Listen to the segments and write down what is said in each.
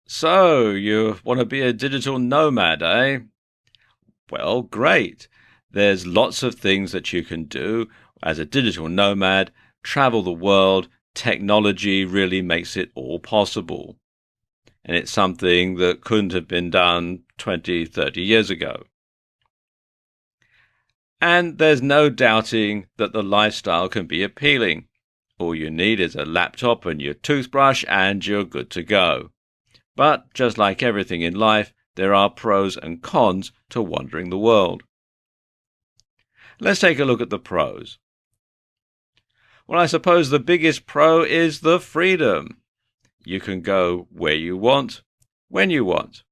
So, you want to be a digital nomad, eh? Well, great. There's lots of things that you can do as a digital nomad, travel the world. Technology really makes it all possible. And it's something that couldn't have been done 20, 30 years ago. And there's no doubting that the lifestyle can be appealing. All you need is a laptop and your toothbrush, and you're good to go. But just like everything in life, there are pros and cons to wandering the world. Let's take a look at the pros. Well, I suppose the biggest pro is the freedom. You can go where you want, when you want,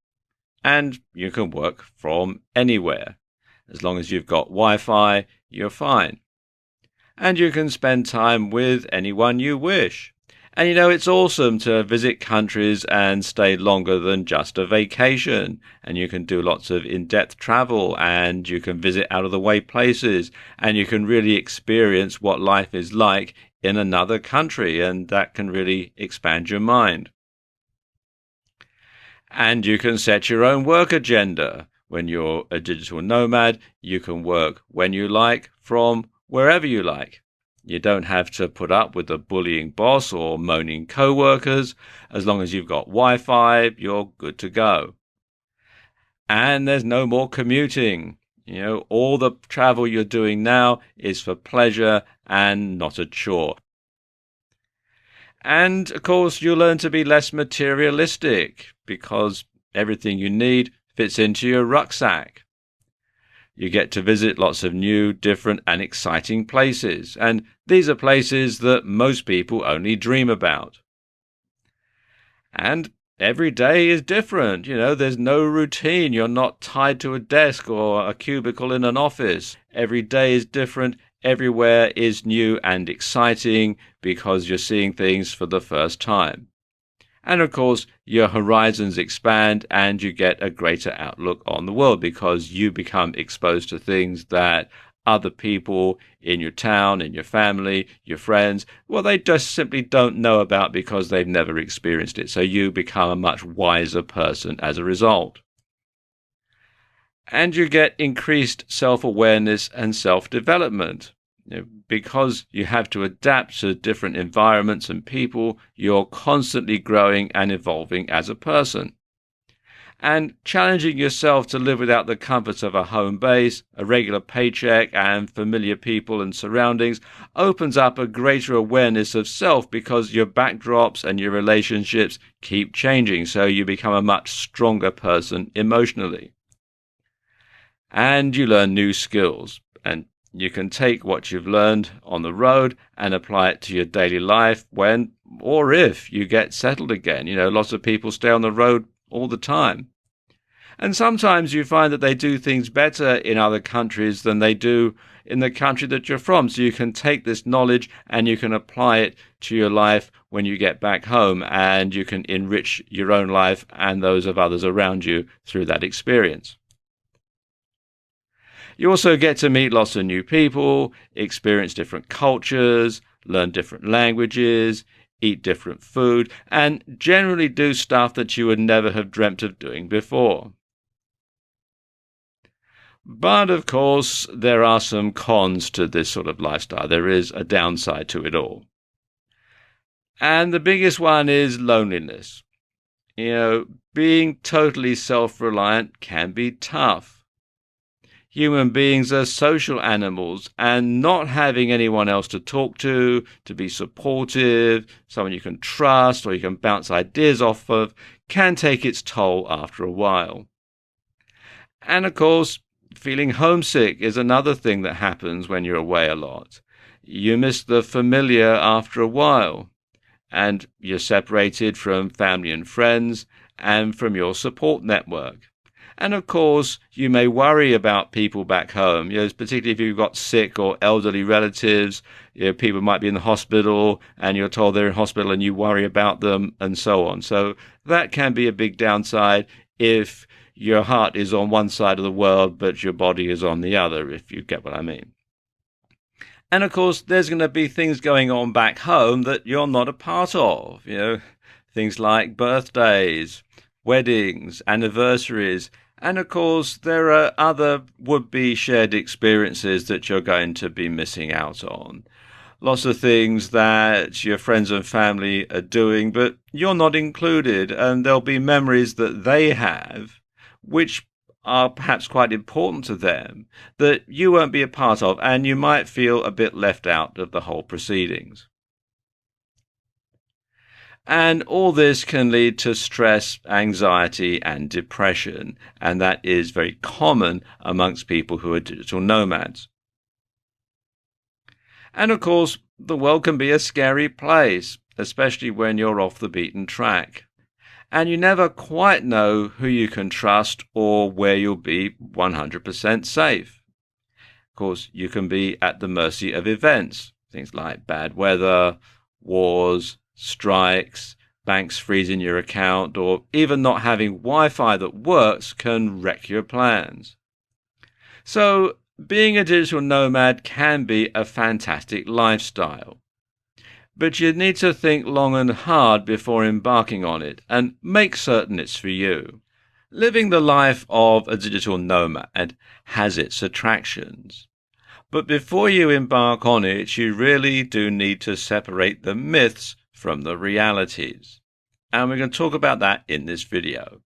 and you can work from anywhere. As long as you've got Wi-Fi, you're fine. And you can spend time with anyone you wish. And it's awesome to visit countries and stay longer than just a vacation. And you can do lots of in-depth travel, and you can visit out-of-the-way places, and you can really experience what life is like in another country, and that can really expand your mind. And you can set your own work agenda. When you're a digital nomad, you can work when you like, from wherever you like. You don't have to put up with a bullying boss or moaning co-workers. As long as you've got Wi-Fi, you're good to go. And there's no more commuting. All the travel you're doing now is for pleasure and not a chore. And, of course, you learn to be less materialistic because everything you need fits into your rucksack. You get to visit lots of new, different and exciting places, and these are places that most people only dream about. And every day is different. There's no routine. You're not tied to a desk or a cubicle in an office. Every day is different. Everywhere is new and exciting because you're seeing things for the first time. And of course, your horizons expand and you get a greater outlook on the world because you become exposed to things that other people in your town, in your family, your friends, well, they just simply don't know about because they've never experienced it. So you become a much wiser person as a result. And you get increased self-awareness and self-development. Because you have to adapt to different environments and people, you're constantly growing and evolving as a person. And challenging yourself to live without the comforts of a home base, a regular paycheck, and familiar people and surroundings opens up a greater awareness of self because your backdrops and your relationships keep changing, so you become a much stronger person emotionally. And you learn new skills, and you can take what you've learned on the road and apply it to your daily life when or if you get settled again. Lots of people stay on the road all the time. And sometimes you find that they do things better in other countries than they do in the country that you're from. So you can take this knowledge and you can apply it to your life when you get back home, and you can enrich your own life and those of others around you through that experience. You also get to meet lots of new people, experience different cultures, learn different languages, eat different food, and generally do stuff that you would never have dreamt of doing before. But, of course, there are some cons to this sort of lifestyle. There is a downside to it all. And the biggest one is loneliness. Being totally self-reliant can be tough. Human beings are social animals, and not having anyone else to talk to be supportive, someone you can trust or you can bounce ideas off of, can take its toll after a while. And of course, feeling homesick is another thing that happens when you're away a lot. You miss the familiar after a while, and you're separated from family and friends and from your support network. And of course, you may worry about people back home, particularly if you've got sick or elderly relatives. People might be in the hospital and you're told they're in hospital and you worry about them and so on. So that can be a big downside if your heart is on one side of the world, but your body is on the other, if you get what I mean. And of course, there's going to be things going on back home that you're not a part of, things like birthdays, weddings, anniversaries, and of course there are other would-be shared experiences that you're going to be missing out on. Lots of things that your friends and family are doing, but you're not included, and there'll be memories that they have, which are perhaps quite important to them, that you won't be a part of, and you might feel a bit left out of the whole proceedings. And all this can lead to stress, anxiety, and depression, and that is very common amongst people who are digital nomads. And of course, the world can be a scary place, especially when you're off the beaten track. And you never quite know who you can trust or where you'll be 100% safe. Of course, you can be at the mercy of events, things like bad weather, wars, strikes, banks freezing your account, or even not having Wi-Fi that works can wreck your plans. So, being a digital nomad can be a fantastic lifestyle. But you need to think long and hard before embarking on it and make certain it's for you. Living the life of a digital nomad has its attractions. But before you embark on it, you really do need to separate the myths from the realities. And we're going to talk about that in this video.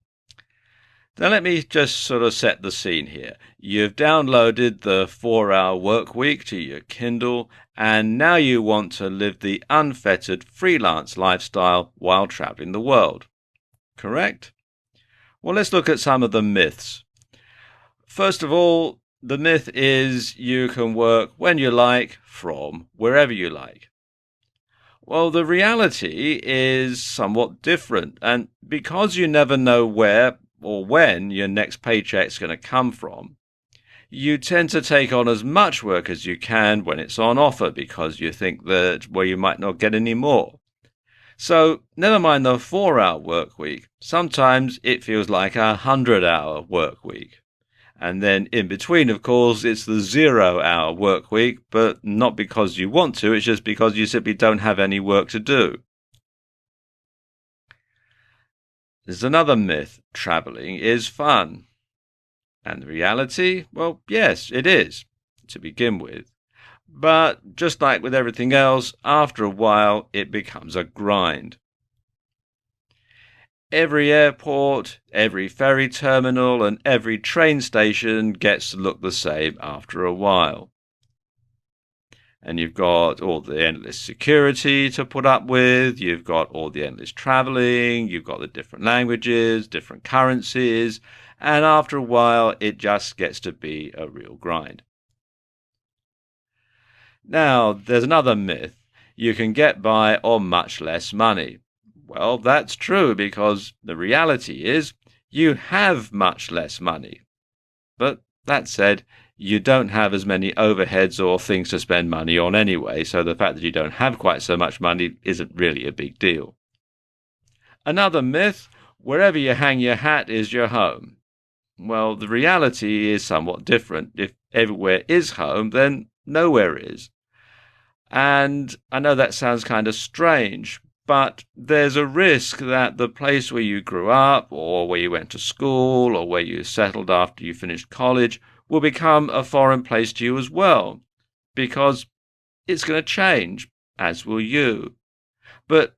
Now let me just sort of set the scene here. You've downloaded the 4-hour work week to your Kindle, and now you want to live the unfettered freelance lifestyle while traveling the world. Correct? Well, let's look at some of the myths. First of all, the myth is you can work when you like, from wherever you like. Well, the reality is somewhat different, and because you never know where or when your next paycheck's going to come from, you tend to take on as much work as you can when it's on offer because you think that, well, you might not get any more. So, never mind the 4-hour work week, sometimes it feels like a 100-hour work week. And then in between, of course, it's the 0-hour work week, but not because you want to, it's just because you simply don't have any work to do. There's another myth. Traveling is fun. And the reality? Well, yes, it is, to begin with. But just like with everything else, after a while, it becomes a grind. Every airport, every ferry terminal, and every train station gets to look the same after a while. And you've got all the endless security to put up with, you've got all the endless traveling, you've got the different languages, different currencies, and after a while it just gets to be a real grind. Now, there's another myth. You can get by on much less money. Well, that's true because the reality is you have much less money. But that said, you don't have as many overheads or things to spend money on anyway, so the fact that you don't have quite so much money isn't really a big deal. Another myth, wherever you hang your hat is your home. Well, the reality is somewhat different. If everywhere is home, then nowhere is. And I know that sounds kind of strange, but there's a risk that the place where you grew up or where you went to school or where you settled after you finished college will become a foreign place to you as well, because it's going to change, as will you. But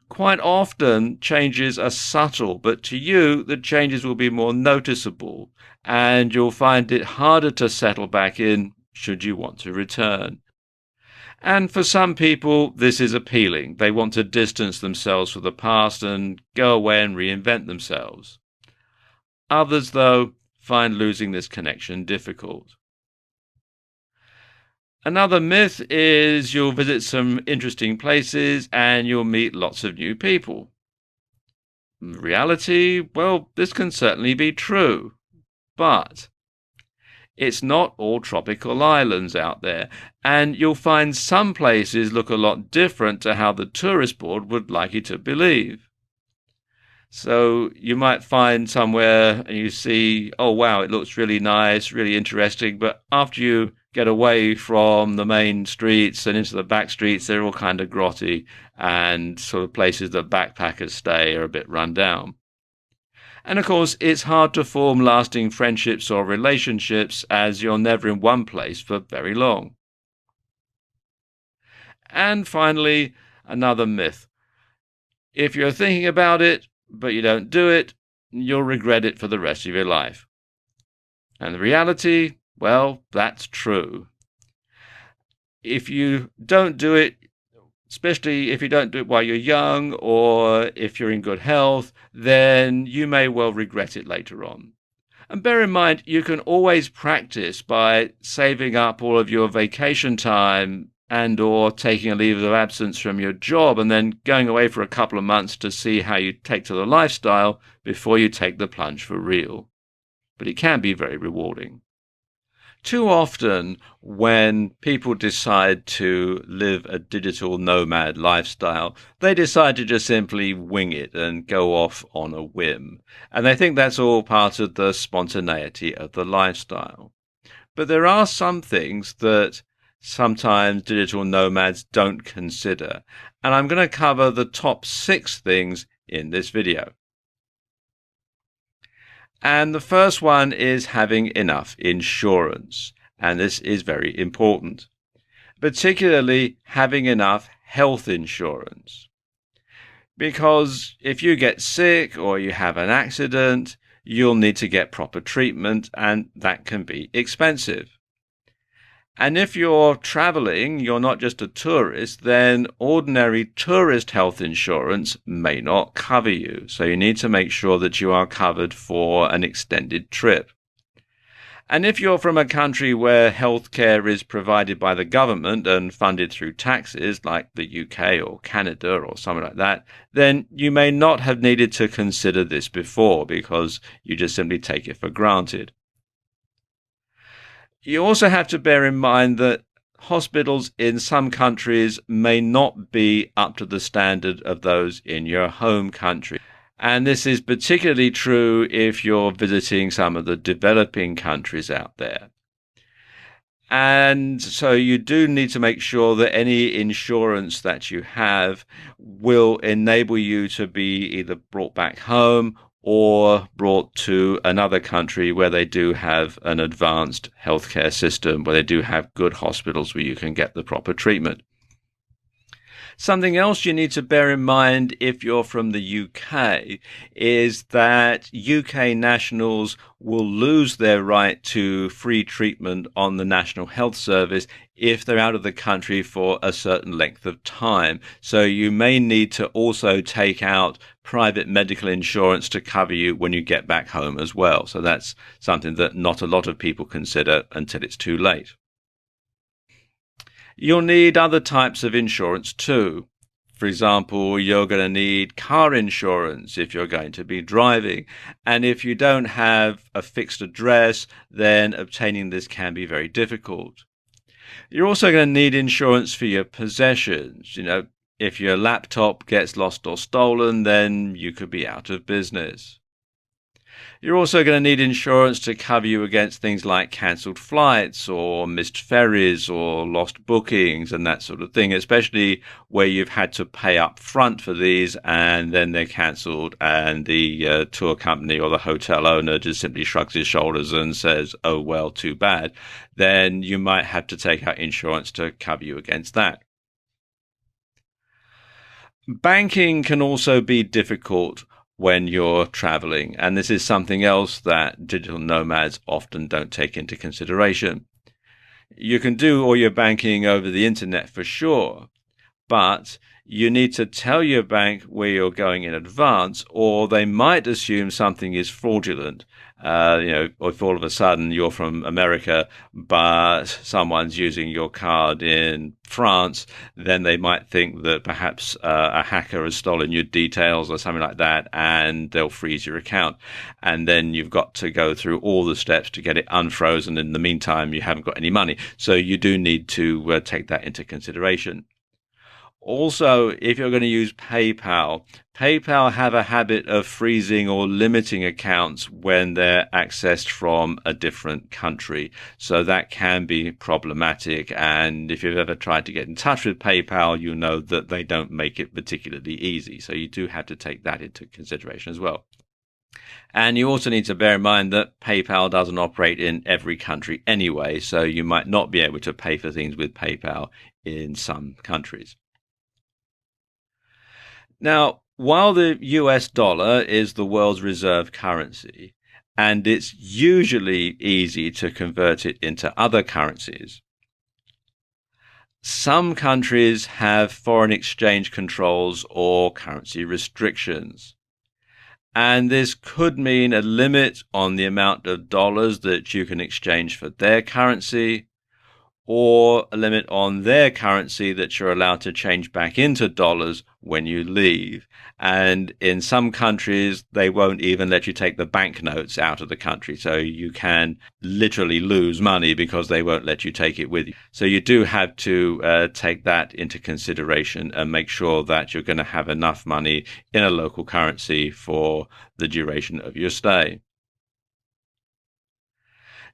quite often changes are subtle, but to you the changes will be more noticeable, and you'll find it harder to settle back in should you want to return. And for some people, this is appealing. They want to distance themselves from the past and go away and reinvent themselves. Others, though, find losing this connection difficult. Another myth is you'll visit some interesting places and you'll meet lots of new people. In reality, well, this can certainly be true, but it's not all tropical islands out there, and you'll find some places look a lot different to how the tourist board would like you to believe. So you might find somewhere and you see, oh wow, it looks really nice, really interesting, but after you get away from the main streets and into the back streets, they're all kind of grotty, and sort of places that backpackers stay are a bit run down. And of course, it's hard to form lasting friendships or relationships as you're never in one place for very long. And finally, another myth. If you're thinking about it, but you don't do it, you'll regret it for the rest of your life. And the reality, well, that's true. If you don't do it, especially if you don't do it while you're young or if you're in good health, then you may well regret it later on. And bear in mind, you can always practice by saving up all of your vacation time and or taking a leave of absence from your job and then going away for a couple of months to see how you take to the lifestyle before you take the plunge for real. But it can be very rewarding. Too often, when people decide to live a digital nomad lifestyle, they decide to just simply wing it and go off on a whim. And they think that's all part of the spontaneity of the lifestyle. But there are some things that sometimes digital nomads don't consider. And I'm going to cover the top 6 things in this video. And the first one is having enough insurance. And this is very important, particularly having enough health insurance. Because if you get sick or you have an accident, you'll need to get proper treatment, and that can be expensive. And if you're traveling, you're not just a tourist, then ordinary tourist health insurance may not cover you. So you need to make sure that you are covered for an extended trip. And if you're from a country where healthcare is provided by the government and funded through taxes, like the UK or Canada or something like that, then you may not have needed to consider this before because you just simply take it for granted. You also have to bear in mind that hospitals in some countries may not be up to the standard of those in your home country. And this is particularly true if you're visiting some of the developing countries out there. And so you do need to make sure that any insurance that you have will enable you to be either brought back home or brought to another country where they do have an advanced healthcare system, where they do have good hospitals where you can get the proper treatment. Something else you need to bear in mind if you're from the UK is that UK nationals will lose their right to free treatment on the National Health Service if they're out of the country for a certain length of time. So you may need to also take out private medical insurance to cover you when you get back home as well. So that's something that not a lot of people consider until it's too late. You'll need other types of insurance too. For example, you're going to need car insurance if you're going to be driving. And if you don't have a fixed address, then obtaining this can be very difficult. You're also going to need insurance for your possessions. If your laptop gets lost or stolen, then you could be out of business. You're also going to need insurance to cover you against things like cancelled flights or missed ferries or lost bookings and that sort of thing, especially where you've had to pay up front for these and then they're cancelled and the tour company or the hotel owner just simply shrugs his shoulders and says, oh, well, too bad. Then you might have to take out insurance to cover you against that. Banking can also be difficult when you're traveling, and this is something else that digital nomads often don't take into consideration. You can do all your banking over the internet for sure, but you need to tell your bank where you're going in advance, or they might assume something is fraudulent. If all of a sudden you're from America, but someone's using your card in France, then they might think that perhaps a hacker has stolen your details or something like that, and they'll freeze your account. And then you've got to go through all the steps to get it unfrozen. In the meantime, you haven't got any money. So you do need to take that into consideration. Also, if you're going to use PayPal, PayPal have a habit of freezing or limiting accounts when they're accessed from a different country. So that can be problematic. And if you've ever tried to get in touch with PayPal, you know that they don't make it particularly easy. So you do have to take that into consideration as well. And you also need to bear in mind that PayPal doesn't operate in every country anyway, so you might not be able to pay for things with PayPal in some countries. Now, while the US dollar is the world's reserve currency, and it's usually easy to convert it into other currencies, some countries have foreign exchange controls or currency restrictions. And this could mean a limit on the amount of dollars that you can exchange for their currency, or a limit on their currency that you're allowed to change back into dollars when you leave. And in some countries, they won't even let you take the banknotes out of the country. So you can literally lose money because they won't let you take it with you. So you do have to take that into consideration and make sure that you're going to have enough money in a local currency for the duration of your stay.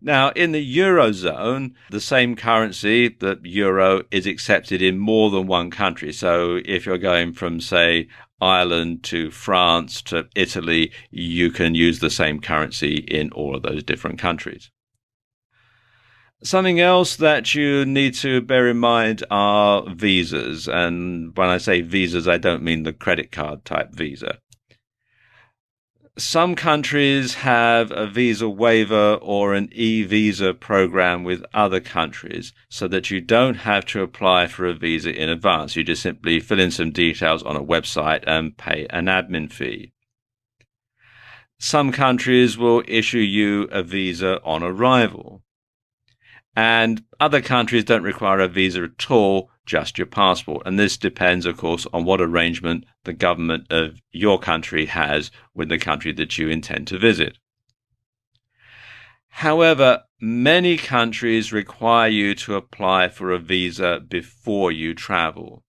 Now, in the Eurozone, the same currency, the euro, is accepted in more than one country. So if you're going from, say, Ireland to France to Italy, you can use the same currency in all of those different countries. Something else that you need to bear in mind are visas. And when I say visas, I don't mean the credit card type visa. Some countries have a visa waiver or an e-visa program with other countries so that you don't have to apply for a visa in advance. You just simply fill in some details on a website and pay an admin fee. Some countries will issue you a visa on arrival. And other countries don't require a visa at all, just your passport. And this depends, of course, on what arrangement the government of your country has with the country that you intend to visit. However, many countries require you to apply for a visa before you travel.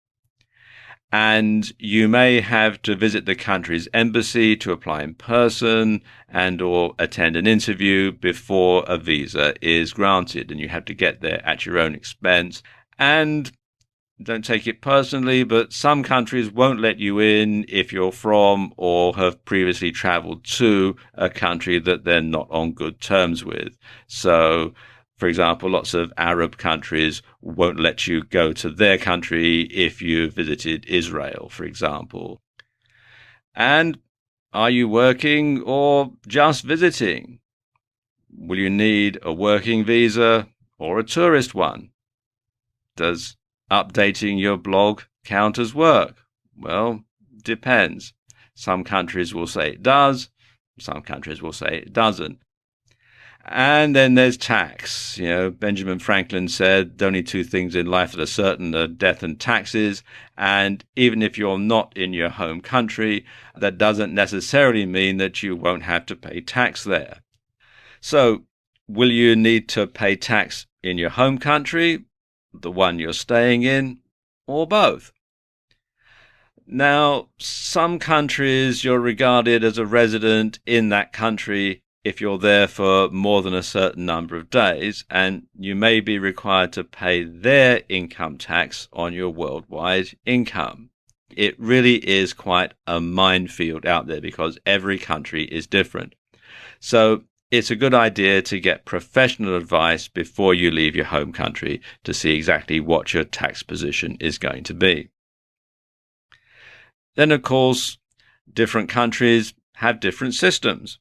And you may have to visit the country's embassy to apply in person and or attend an interview before a visa is granted. And you have to get there at your own expense. And don't take it personally, but some countries won't let you in if you're from or have previously traveled to a country that they're not on good terms with. So, for example, lots of Arab countries won't let you go to their country if you visited Israel, for example. And are you working or just visiting? Will you need a working visa or a tourist one? Does updating your blog count as work? Well, depends. Some countries will say it does. Some countries will say it doesn't. And then there's tax. Benjamin Franklin said only two things in life that are certain are death and taxes. And even if you're not in your home country, that doesn't necessarily mean that you won't have to pay tax there. So will you need to pay tax in your home country, the one you're staying in, or both? Now, some countries you're regarded as a resident in that country if you're there for more than a certain number of days, and you may be required to pay their income tax on your worldwide income. It really is quite a minefield out there because every country is different. So it's a good idea to get professional advice before you leave your home country to see exactly what your tax position is going to be. Then, of course, different countries have different systems.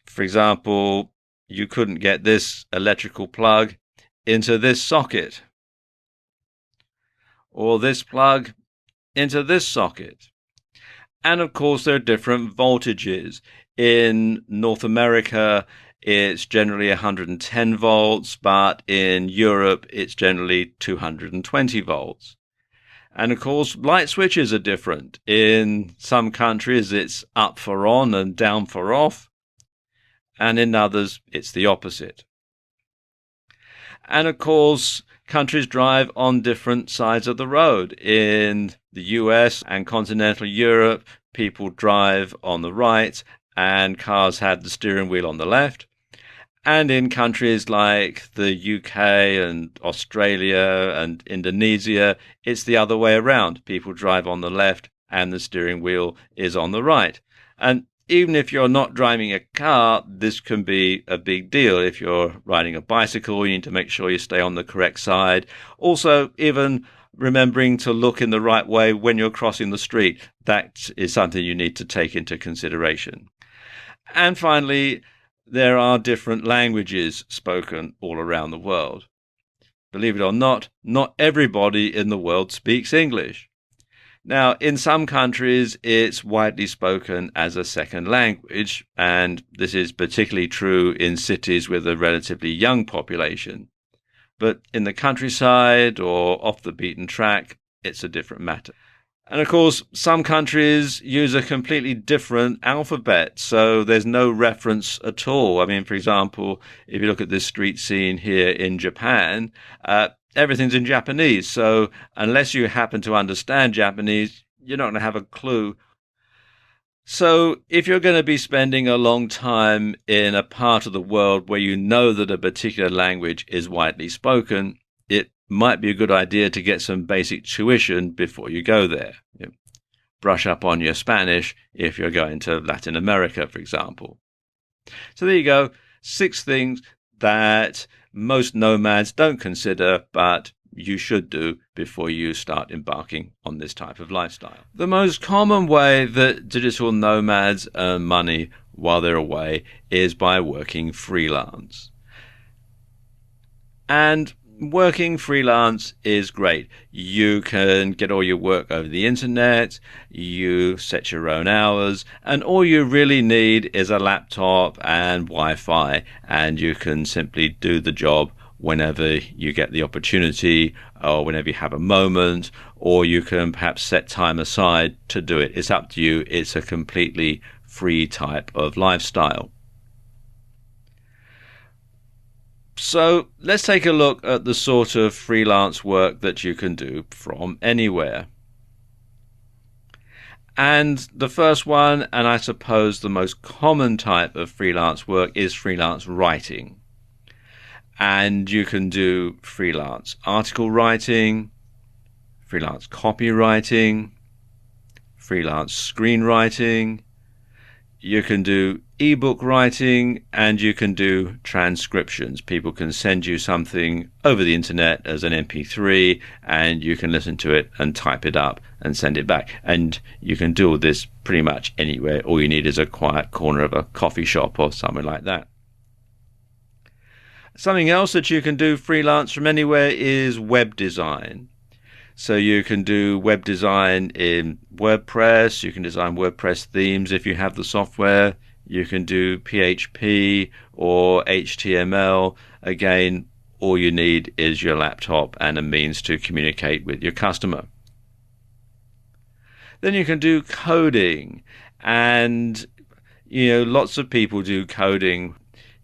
For example, you couldn't get this electrical plug into this socket, or this plug into this socket. And of course, there are different voltages. In North America, it's generally 110 volts, but in Europe, it's generally 220 volts. And of course, light switches are different. In some countries, it's up for on and down for off. And in others, it's the opposite. And of course, countries drive on different sides of the road. In the US and continental Europe, people drive on the right and cars have the steering wheel on the left. And in countries like the UK and Australia and Indonesia, it's the other way around. People drive on the left and the steering wheel is on the right. And even if you're not driving a car, this can be a big deal. If you're riding a bicycle, you need to make sure you stay on the correct side. Also, even remembering to look in the right way when you're crossing the street, that is something you need to take into consideration. And finally, there are different languages spoken all around the world. Believe it or not everybody in the world speaks English. Now, in some countries, it's widely spoken as a second language, and this is particularly true in cities with a relatively young population. But in the countryside or off the beaten track, it's a different matter. And of course, some countries use a completely different alphabet, so there's no reference at all. I mean, for example, if you look at this street scene here in Japan, everything's in Japanese. So unless you happen to understand Japanese, you're not going to have a clue. So if you're going to be spending a long time in a part of the world where you know that a particular language is widely spoken, it might be a good idea to get some basic tuition before you go there. Brush up on your Spanish if you're going to Latin America, for example. So there you go, 6 things that most nomads don't consider, but you should do before you start embarking on this type of lifestyle. The most common way that digital nomads earn money while they're away is by working freelance. And working freelance is great. You can get all your work over the internet, you set your own hours, and all you really need is a laptop and Wi-Fi, and you can simply do the job whenever you get the opportunity or whenever you have a moment, or you can perhaps set time aside to do it. It's up to you. It's a completely free type of lifestyle. So let's take a look at the sort of freelance work that you can do from anywhere. And the first one, and I suppose the most common type of freelance work, is freelance writing. And you can do freelance article writing, freelance copywriting, freelance screenwriting. You can do ebook writing, and you can do transcriptions. People can send you something over the internet as an MP3, and you can listen to it and type it up and send it back. And you can do all this pretty much anywhere. All you need is a quiet corner of a coffee shop or something like that. Something else that you can do freelance from anywhere is web design. So you can do web design in WordPress, you can design WordPress themes if you have the software, you can do PHP or HTML. Again, all you need is your laptop and a means to communicate with your customer. Then you can do coding, and lots of people do coding.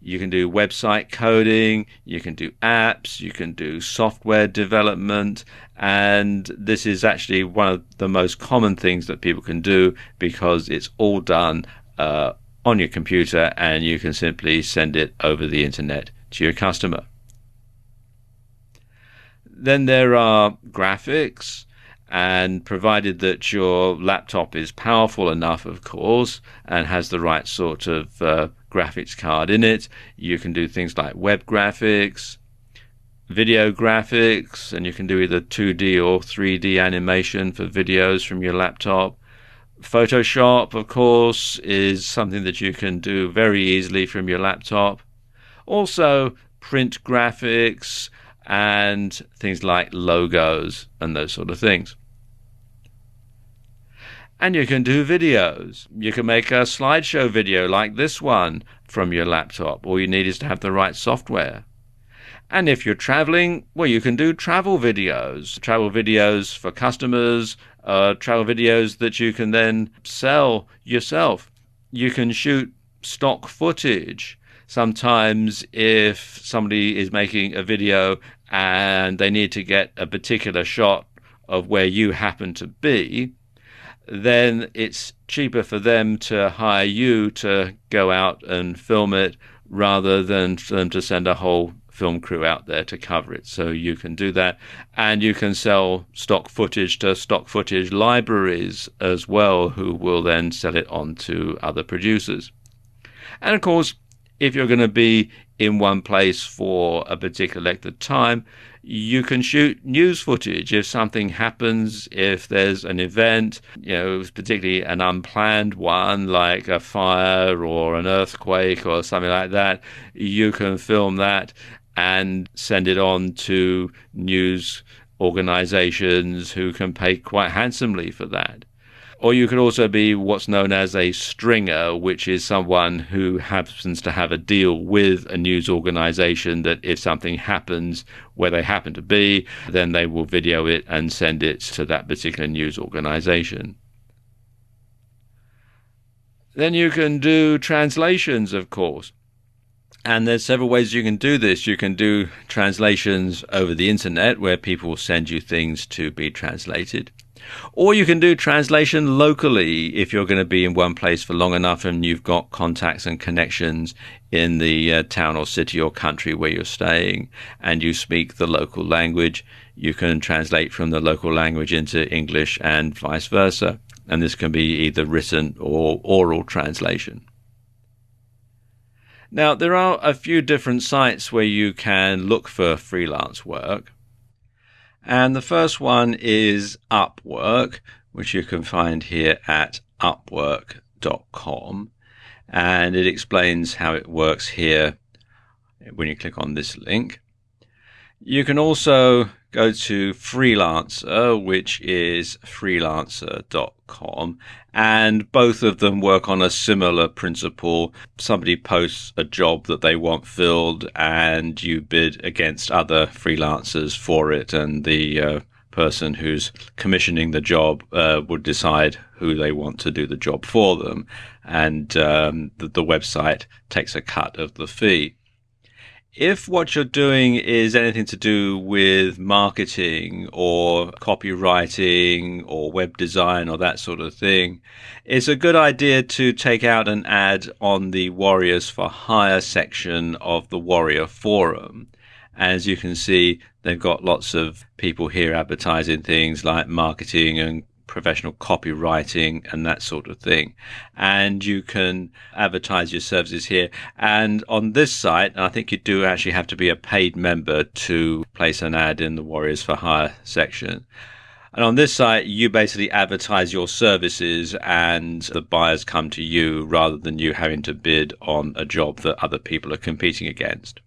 You can do website coding, you can do apps, you can do software development, and this is actually one of the most common things that people can do because it's all done on your computer, and you can simply send it over the internet to your customer. Then there are graphics, and provided that your laptop is powerful enough, of course, and has the right sort of graphics card in it, you can do things like web graphics, video graphics, and you can do either 2D or 3D animation for videos from your laptop. Photoshop, of course, is something that you can do very easily from your laptop. Also, print graphics and things like logos and those sort of things. And you can do videos. You can make a slideshow video like this one from your laptop. All you need is to have the right software. And if you're traveling, well, you can do travel videos for customers, travel videos that you can then sell yourself. You can shoot stock footage. Sometimes if somebody is making a video and they need to get a particular shot of where you happen to be, then it's cheaper for them to hire you to go out and film it rather than for them to send a whole film crew out there to cover it. So you can do that, and you can sell stock footage to stock footage libraries as well, who will then sell it on to other producers. And of course, if you're going to be in one place for a particular length of time, you can shoot news footage. If something happens, if there's an event, particularly an unplanned one like a fire or an earthquake or something like that, you can film that and send it on to news organizations who can pay quite handsomely for that. Or you could also be what's known as a stringer, which is someone who happens to have a deal with a news organization that if something happens where they happen to be, then they will video it and send it to that particular news organization. Then you can do translations, of course. And there's several ways you can do this. You can do translations over the internet, where people will send you things to be translated. Or you can do translation locally if you're going to be in one place for long enough and you've got contacts and connections in the town or city or country where you're staying and you speak the local language. You can translate from the local language into English and vice versa. And this can be either written or oral translation. Now, there are a few different sites where you can look for freelance work. And the first one is Upwork, which you can find here at upwork.com. And it explains how it works here when you click on this link. You can also go to Freelancer, which is freelancer.com, and both of them work on a similar principle. Somebody posts a job that they want filled, and you bid against other freelancers for it, and the person who's commissioning the job would decide who they want to do the job for them, and the website takes a cut of the fee. If what you're doing is anything to do with marketing or copywriting or web design or that sort of thing, it's a good idea to take out an ad on the Warriors for Hire section of the Warrior Forum. As you can see, they've got lots of people here advertising things like marketing and professional copywriting and that sort of thing, and you can advertise your services here. And on this site, and I think you do actually have to be a paid member to place an ad in the Warriors for Hire section. And on this site, you basically advertise your services and the buyers come to you rather than you having to bid on a job that other people are competing against.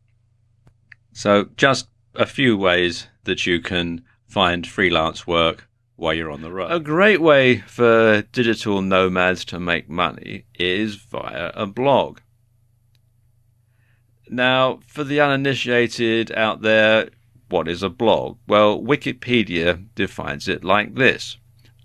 So just a few ways that you can find freelance work while you're on the road. A great way for digital nomads to make money is via a blog. Now, for the uninitiated out there, what is a blog? Well, Wikipedia defines it like this.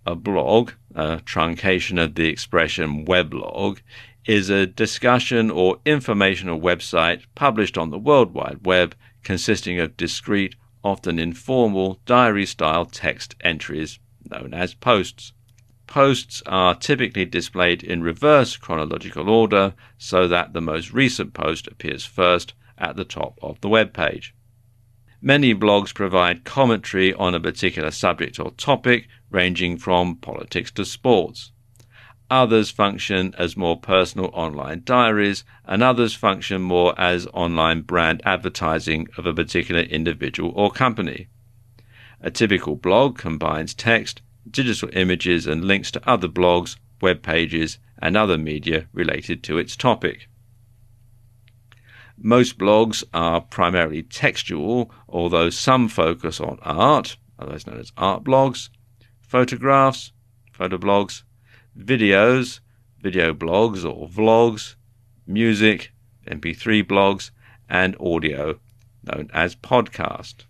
A blog, a truncation of the expression weblog, is a discussion or informational website published on the World Wide Web consisting of discrete, often informal, diary-style text entries known as posts. Posts are typically displayed in reverse chronological order so that the most recent post appears first at the top of the web page. Many blogs provide commentary on a particular subject or topic, ranging from politics to sports. Others function as more personal online diaries, and others function more as online brand advertising of a particular individual or company. A typical blog combines text, digital images, and links to other blogs, web pages, and other media related to its topic. Most blogs are primarily textual, although some focus on art, otherwise known as art blogs, photographs, photoblogs, videos, video blogs or vlogs, music, MP3 blogs, and audio, known as podcast.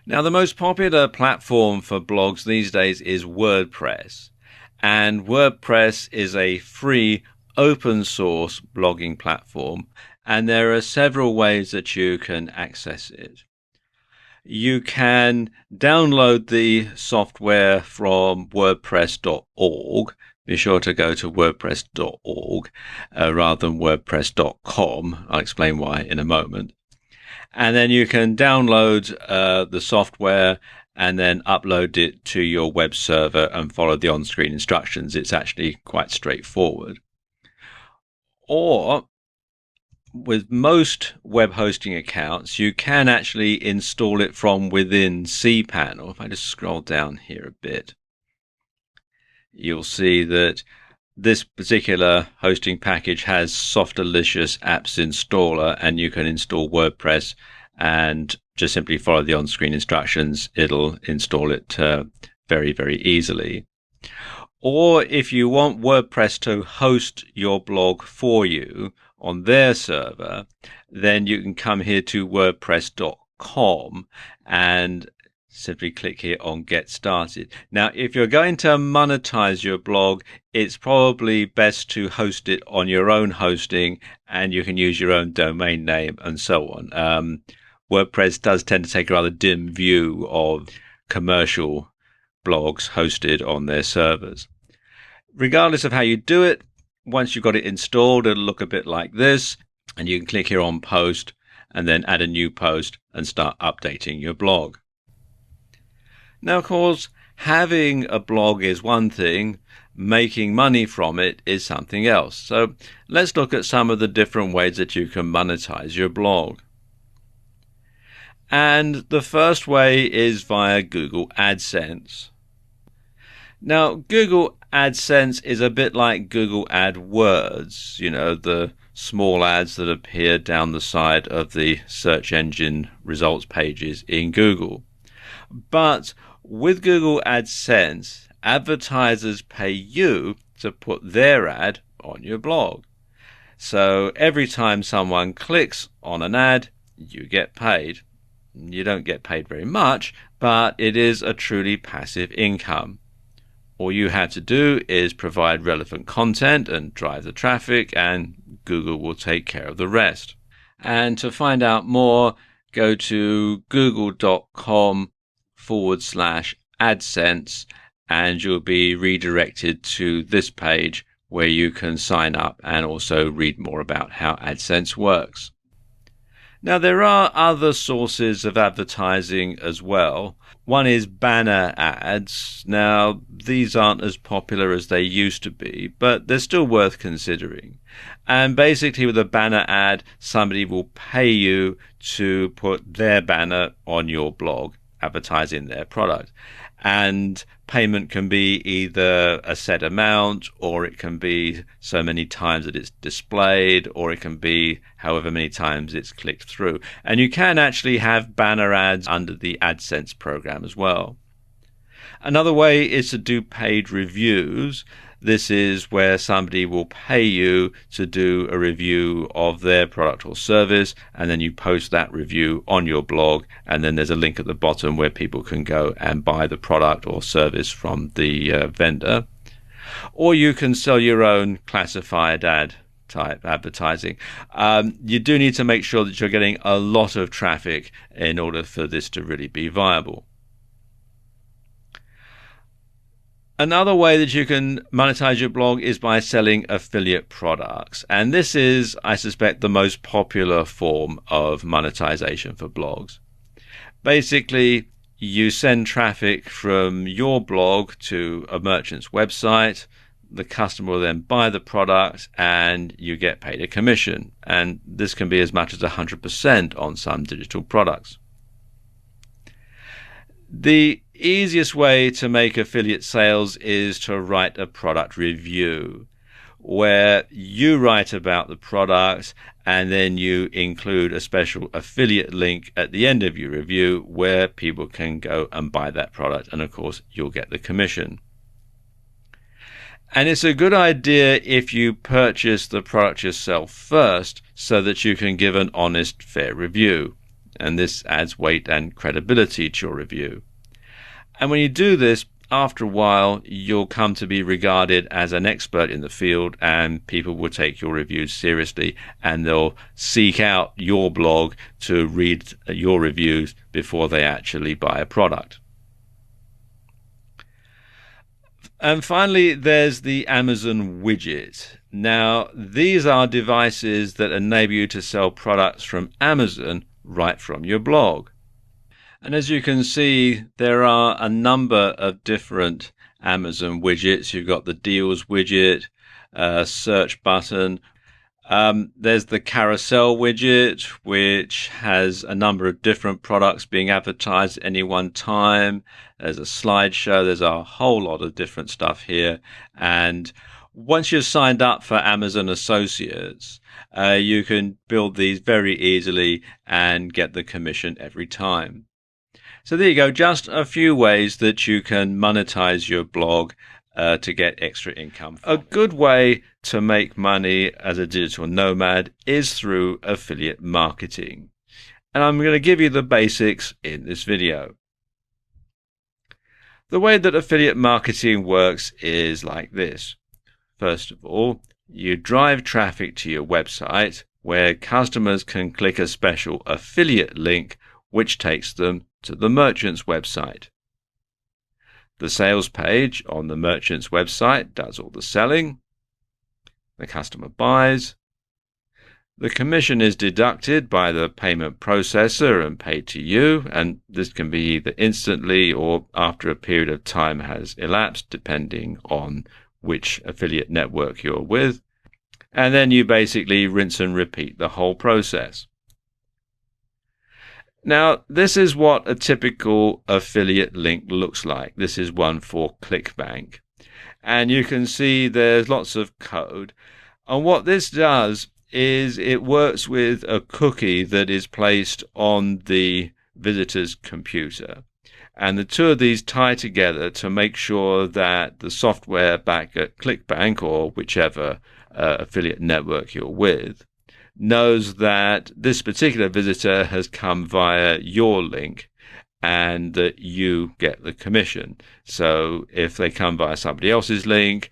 Now, the most popular platform for blogs these days is WordPress, and WordPress is a free open source blogging platform, and there are several ways that you can access it. You can download the software from wordpress.org. Be sure to go to wordpress.org rather than wordpress.com. I'll explain why in a moment. And then you can download the software and then upload it to your web server and follow the on-screen instructions. It's actually quite straightforward. Or with most web hosting accounts, you can actually install it from within cPanel. If I just scroll down here a bit, you'll see that this particular hosting package has Softalicious Apps Installer, and you can install WordPress and just simply follow the on-screen instructions. It'll install it very, very easily. Or if you want WordPress to host your blog for you on their server, then you can come here to wordpress.com and simply click here on Get Started. Now, if you're going to monetize your blog, it's probably best to host it on your own hosting, and you can use your own domain name and so on. WordPress does tend to take a rather dim view of commercial blogs hosted on their servers. Regardless of how you do it, once you've got it installed, it'll look a bit like this, and you can click here on Post and then add a new post and start updating your blog. Now, of course, having a blog is one thing, making money from it is something else. So let's look at some of the different ways that you can monetize your blog. And the first way is via Google AdSense. Now, Google AdSense is a bit like Google AdWords, you know, the small ads that appear down the side of the search engine results pages in Google. But with Google AdSense, advertisers pay you to put their ad on your blog. So every time someone clicks on an ad, you get paid. You don't get paid very much, but it is a truly passive income. All you have to do is provide relevant content and drive the traffic, and Google will take care of the rest. And to find out more, go to google.com/AdSense, and you'll be redirected to this page where you can sign up and also read more about how AdSense works. Now, there are other sources of advertising as well. One is banner ads. Now, these aren't as popular as they used to be, but they're still worth considering. And basically, with a banner ad, somebody will pay you to put their banner on your blog, advertising their product. And payment can be either a set amount, or it can be so many times that it's displayed, or it can be however many times it's clicked through. And you can actually have banner ads under the AdSense program as well. Another way is to do paid reviews. This is where somebody will pay you to do a review of their product or service, and then you post that review on your blog, and then there's a link at the bottom where people can go and buy the product or service from the vendor. Or you can sell your own classified ad type advertising. You do need to make sure that you're getting a lot of traffic in order for this to really be viable. Another way that you can monetize your blog is by selling affiliate products. And this is, I suspect, the most popular form of monetization for blogs. Basically, you send traffic from your blog to a merchant's website. The customer will then buy the product and you get paid a commission. And this can be as much as 100% on some digital products. The easiest way to make affiliate sales is to write a product review where you write about the product and then you include a special affiliate link at the end of your review where people can go and buy that product, and of course you'll get the commission. And it's a good idea if you purchase the product yourself first so that you can give an honest, fair review. And this adds weight and credibility to your review. And when you do this, after a while, you'll come to be regarded as an expert in the field, and people will take your reviews seriously, and they'll seek out your blog to read your reviews before they actually buy a product. And finally, there's the Amazon widget. Now, these are devices that enable you to sell products from Amazon right from your blog. And as you can see, there are a number of different Amazon widgets. You've got the deals widget, search button. There's the carousel widget, which has a number of different products being advertised at any one time. There's a slideshow. There's a whole lot of different stuff here. And once you've signed up for Amazon Associates, you can build these very easily and get the commission every time. So there you go, just a few ways that you can monetize your blog to get extra income. A good way to make money as a digital nomad is through affiliate marketing. And I'm going to give you the basics in this video. The way that affiliate marketing works is like this. First of all, you drive traffic to your website where customers can click a special affiliate link which takes them to the merchant's website. The sales page on the merchant's website does all the selling. The customer buys. The commission is deducted by the payment processor and paid to you, and this can be either instantly or after a period of time has elapsed, depending on which affiliate network you're with. And then you basically rinse and repeat the whole process. Now, this is what a typical affiliate link looks like. This is one for ClickBank. And you can see there's lots of code. And what this does is it works with a cookie that is placed on the visitor's computer. And the two of these tie together to make sure that the software back at ClickBank, or whichever affiliate network you're with, knows that this particular visitor has come via your link and that you get the commission. So if they come via somebody else's link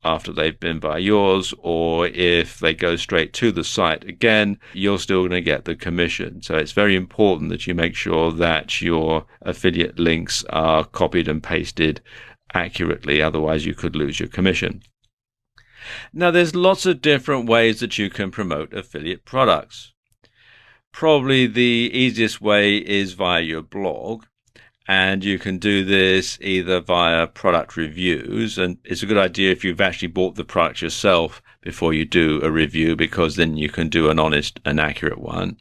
after they've been via yours, or if they go straight to the site again, you're still going to get the commission. So it's very important that you make sure that your affiliate links are copied and pasted accurately, otherwise you could lose your commission. Now, there's lots of different ways that you can promote affiliate products. Probably the easiest way is via your blog, and you can do this either via product reviews, and it's a good idea if you've actually bought the product yourself before you do a review, because then you can do an honest and accurate one,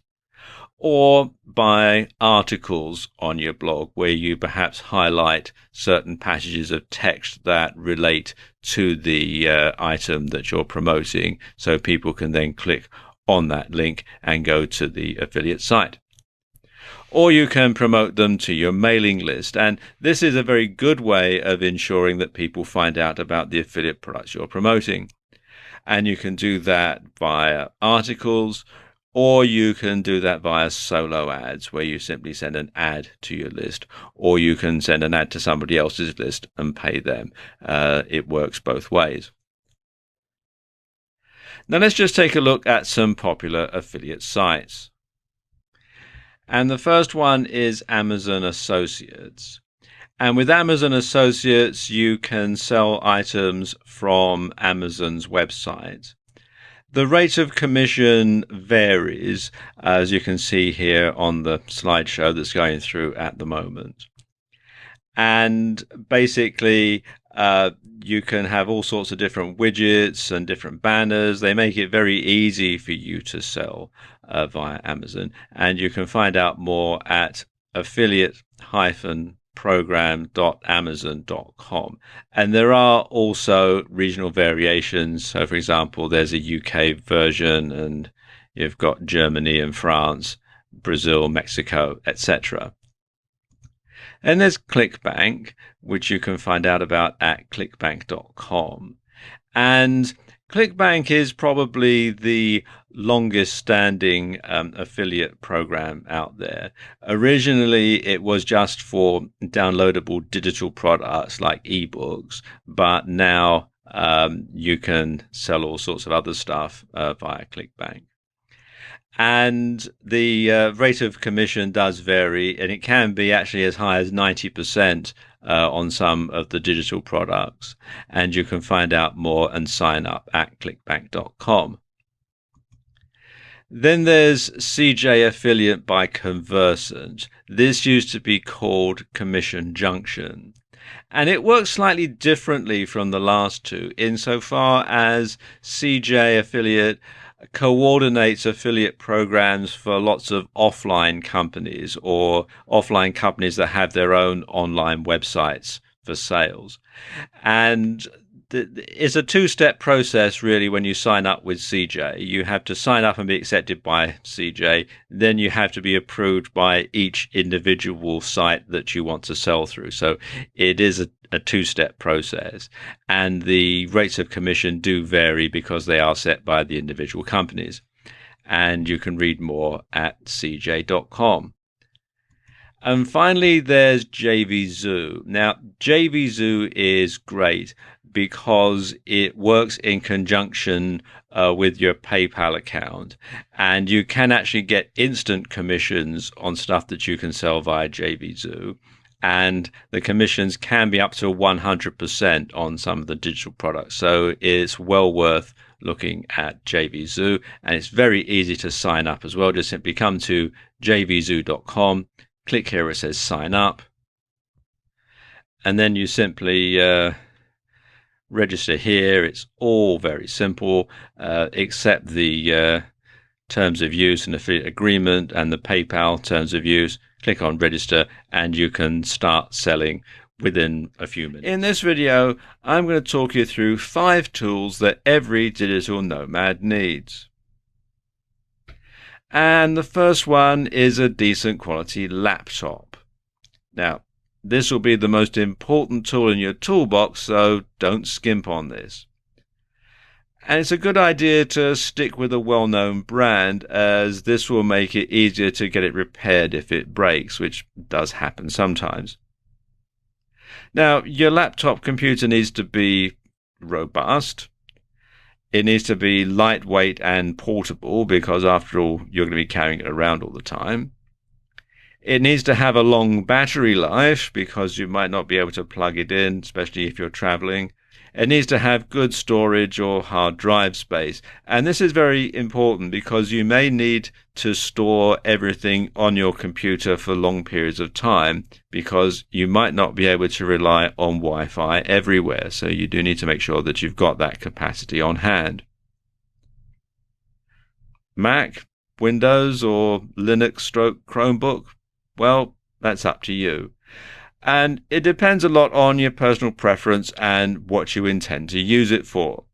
or by articles on your blog where you perhaps highlight certain passages of text that relate to the item that you're promoting, so people can then click on that link and go to the affiliate site. Or you can promote them to your mailing list, and this is a very good way of ensuring that people find out about the affiliate products you're promoting. And you can do that via articles, or you can do that via solo ads, where you simply send an ad to your list, or you can send an ad to somebody else's list and pay them. It works both ways. Now let's just take a look at some popular affiliate sites. And the first one is Amazon Associates. And with Amazon Associates, you can sell items from Amazon's website. The rate of commission varies, as you can see here on the slideshow that's going through at the moment. And basically, you can have all sorts of different widgets and different banners. They make it very easy for you to sell via Amazon. And you can find out more at affiliate-program.amazon.com. And there are also regional variations. So, for example, there's a UK version, and you've got Germany and France, Brazil, Mexico, etc. And there's ClickBank, which you can find out about at clickbank.com. And ClickBank is probably the longest standing affiliate program out there. Originally, it was just for downloadable digital products like ebooks, but now you can sell all sorts of other stuff via ClickBank. And the rate of commission does vary, and it can be actually as high as 90% on some of the digital products. And you can find out more and sign up at clickbank.com. Then there's CJ Affiliate by Conversant. This used to be called Commission Junction. And it works slightly differently from the last two insofar as CJ Affiliate coordinates affiliate programs for lots of offline companies or offline companies that have their own online websites for sales. And it's a two-step process really when you sign up with CJ. You have to sign up and be accepted by CJ. Then you have to be approved by each individual site that you want to sell through. So it is a two-step process. And the rates of commission do vary because they are set by the individual companies. And you can read more at cj.com. And finally, there's JVZoo. Now, JVZoo is great because it works in conjunction with your PayPal account, and you can actually get instant commissions on stuff that you can sell via JVZoo, and the commissions can be up to 100% on some of the digital products. So it's well worth looking at JVZoo, and it's very easy to sign up as well. Just simply come to jvzoo.com, click here where it says sign up, and then you simply register here. It's all very simple, except the terms of use and affiliate agreement and the PayPal terms of use. Click on register and you can start selling within a few minutes. In this video, I'm going to talk you through 5 tools that every digital nomad needs. And the first one is a decent quality laptop. Now, this will be the most important tool in your toolbox, so don't skimp on this. And it's a good idea to stick with a well-known brand, as this will make it easier to get it repaired if it breaks, which does happen sometimes. Now, your laptop computer needs to be robust. It needs to be lightweight and portable, because after all, you're going to be carrying it around all the time. It needs to have a long battery life, because you might not be able to plug it in, especially if you're traveling. It needs to have good storage or hard drive space. And this is very important because you may need to store everything on your computer for long periods of time, because you might not be able to rely on Wi-Fi everywhere. So you do need to make sure that you've got that capacity on hand. Mac, Windows, or Linux/Chromebook? Well, that's up to you. And it depends a lot on your personal preference and what you intend to use it for.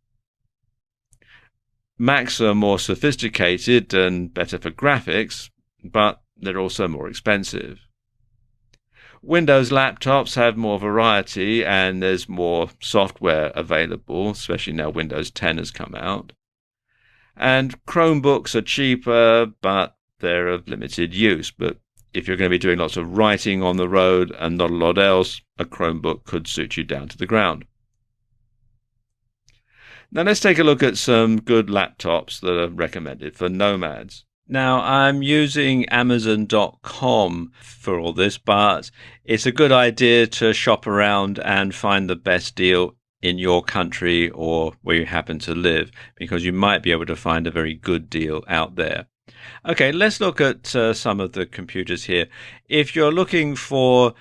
Macs are more sophisticated and better for graphics, but they're also more expensive. Windows laptops have more variety and there's more software available, especially now Windows 10 has come out. And Chromebooks are cheaper, but they're of limited use. But if you're going to be doing lots of writing on the road and not a lot else, a Chromebook could suit you down to the ground. Now let's take a look at some good laptops that are recommended for nomads. Now I'm using Amazon.com for all this, but it's a good idea to shop around and find the best deal in your country or where you happen to live, because you might be able to find a very good deal out there. Okay, let's look at some of the computers here. If you're looking for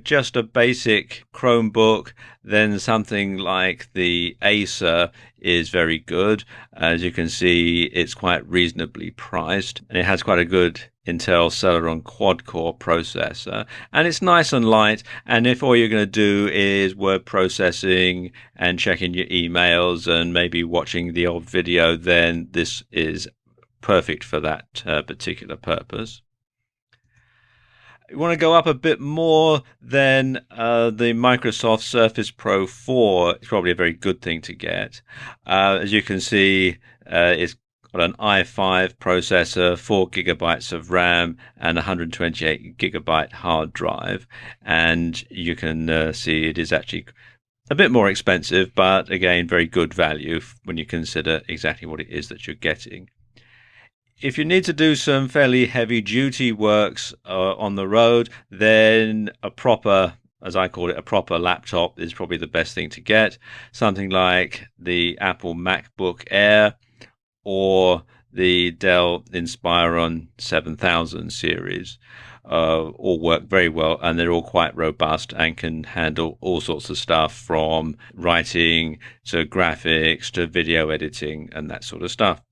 just a basic Chromebook, then something like the Acer is very good. As you can see, it's quite reasonably priced, and it has quite a good Intel Celeron quad-core processor, and it's nice and light. And if all you're going to do is word processing and checking your emails and maybe watching the odd video, then this is perfect for that particular purpose. You want to go up a bit more, then the Microsoft Surface Pro 4 is probably a very good thing to get. As you can see, it's got an i5 processor, 4 gigabytes of RAM, and 128 gigabyte hard drive. And you can see it is actually a bit more expensive, but again, very good value when you consider exactly what it is that you're getting. If you need to do some fairly heavy duty works on the road, then a proper, as I call it, a proper laptop is probably the best thing to get. Something like the Apple MacBook Air or the Dell Inspiron 7000 series. All work very well, and they're all quite robust and can handle all sorts of stuff, from writing to graphics to video editing and that sort of stuff.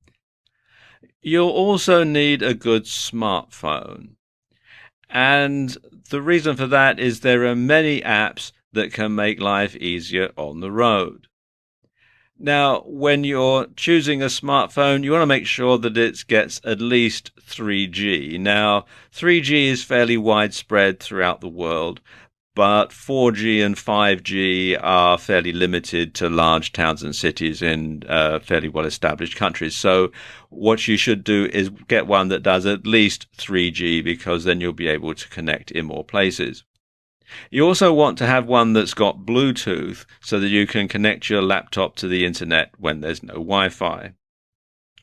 You'll also need a good smartphone. And the reason for that is there are many apps that can make life easier on the road. Now, when you're choosing a smartphone, you want to make sure that it gets at least 3G. Now, 3G is fairly widespread throughout the world, but 4G and 5G are fairly limited to large towns and cities in fairly well-established countries. So what you should do is get one that does at least 3G, because then you'll be able to connect in more places. You also want to have one that's got Bluetooth so that you can connect your laptop to the internet when there's no Wi-Fi.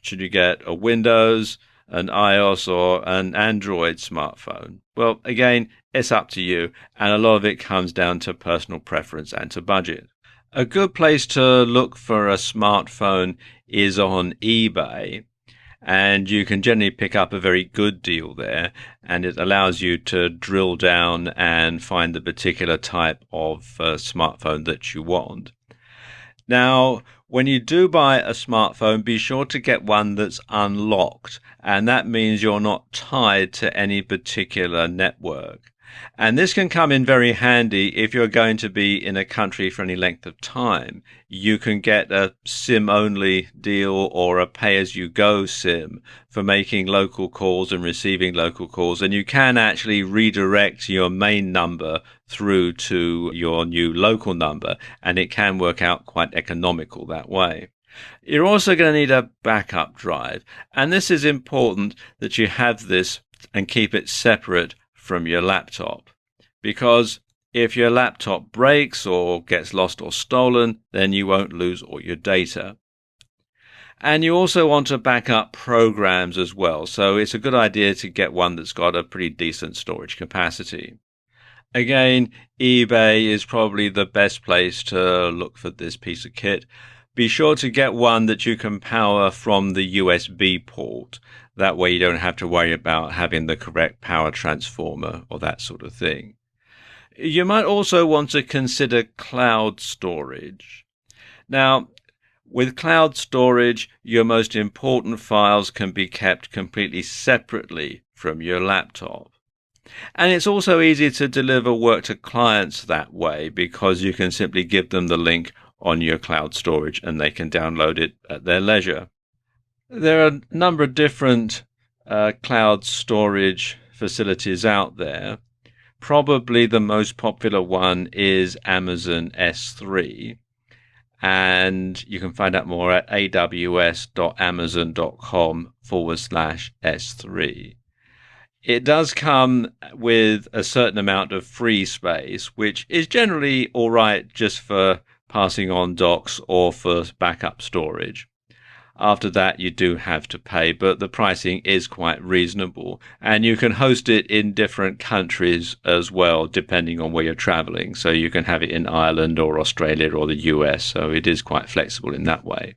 Should you get a Windows, an iOS, or an Android smartphone? Well, again, it's up to you, and a lot of it comes down to personal preference and to budget. A good place to look for a smartphone is on eBay, and you can generally pick up a very good deal there, and it allows you to drill down and find the particular type of smartphone that you want. Now, when you do buy a smartphone, be sure to get one that's unlocked, and that means you're not tied to any particular network. And this can come in very handy if you're going to be in a country for any length of time. You can get a SIM-only deal or a pay-as-you-go SIM for making local calls and receiving local calls, and you can actually redirect your main number through to your new local number, and it can work out quite economical that way. You're also going to need a backup drive, and this is important that you have this and keep it separate from your laptop, because if your laptop breaks or gets lost or stolen, then you won't lose all your data. And you also want to back up programs as well, so it's a good idea to get one that's got a pretty decent storage capacity. Again, eBay is probably the best place to look for this piece of kit. Be sure to get one that you can power from the USB port. That way you don't have to worry about having the correct power transformer or that sort of thing. You might also want to consider cloud storage. Now, with cloud storage, your most important files can be kept completely separately from your laptop. And it's also easy to deliver work to clients that way, because you can simply give them the link on your cloud storage and they can download it at their leisure. There are a number of different cloud storage facilities out there. Probably the most popular one is Amazon S3, and you can find out more at aws.amazon.com/S3. It does come with a certain amount of free space, which is generally all right just for passing on docs or for backup storage. After that, you do have to pay, but the pricing is quite reasonable, and you can host it in different countries as well, depending on where you're traveling. So you can have it in Ireland or Australia or the US, so it is quite flexible in that way.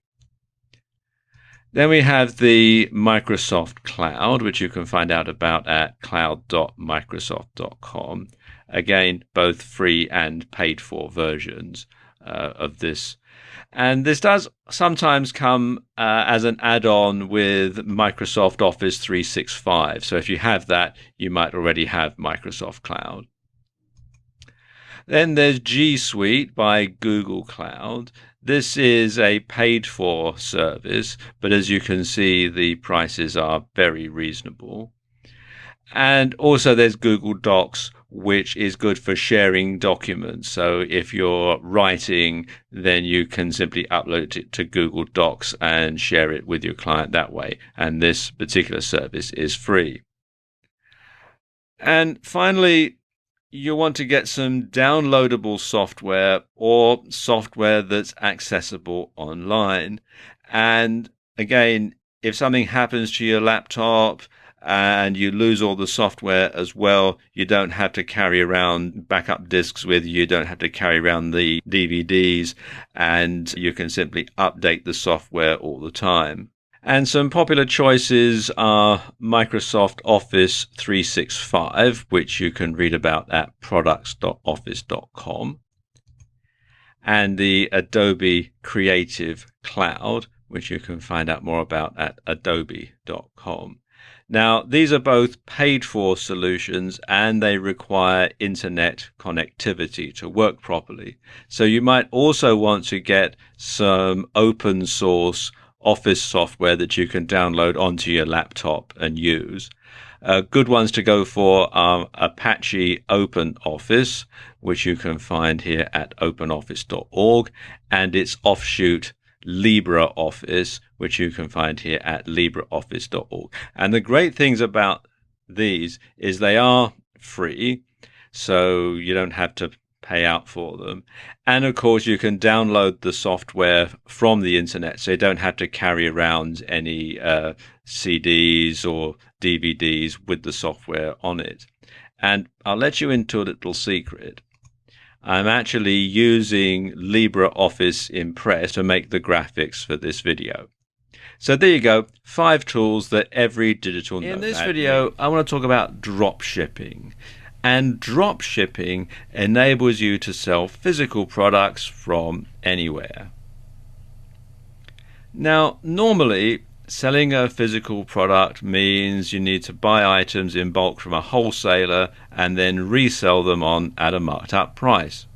Then we have the Microsoft Cloud, which you can find out about at cloud.microsoft.com. Again, both free and paid for versions of this. And this does sometimes come as an add-on with Microsoft Office 365. So if you have that, you might already have Microsoft Cloud. Then there's G Suite by Google Cloud. This is a paid-for service, but as you can see, the prices are very reasonable. And also there's Google Docs which is good for sharing documents. So if you're writing, then you can simply upload it to Google Docs and share it with your client that way. And this particular service is free. And finally, you want to get some downloadable software or software that's accessible online. And again, if something happens to your laptop and you lose all the software as well, you don't have to carry around backup disks with you, you don't have to carry around the DVDs, and you can simply update the software all the time. And some popular choices are Microsoft Office 365, which you can read about at products.office.com, and the Adobe Creative Cloud, which you can find out more about at adobe.com. Now, these are both paid-for solutions, and they require internet connectivity to work properly. So you might also want to get some open source Office software that you can download onto your laptop and use. Good ones to go for are Apache OpenOffice, which you can find here at openoffice.org, and its offshoot LibreOffice, which you can find here at libreoffice.org. And the great things about these is they are free, so you don't have to pay out for them. And of course, you can download the software from the internet, so you don't have to carry around any CDs or DVDs with the software on it. And I'll let you into a little secret. I'm actually using LibreOffice Impress to make the graphics for this video. So there you go, 5 tools that every digital nomad needs. In this video, I want to talk about drop shipping. And drop shipping enables you to sell physical products from anywhere. Now, normally, selling a physical product means you need to buy items in bulk from a wholesaler and then resell them on at a marked up price.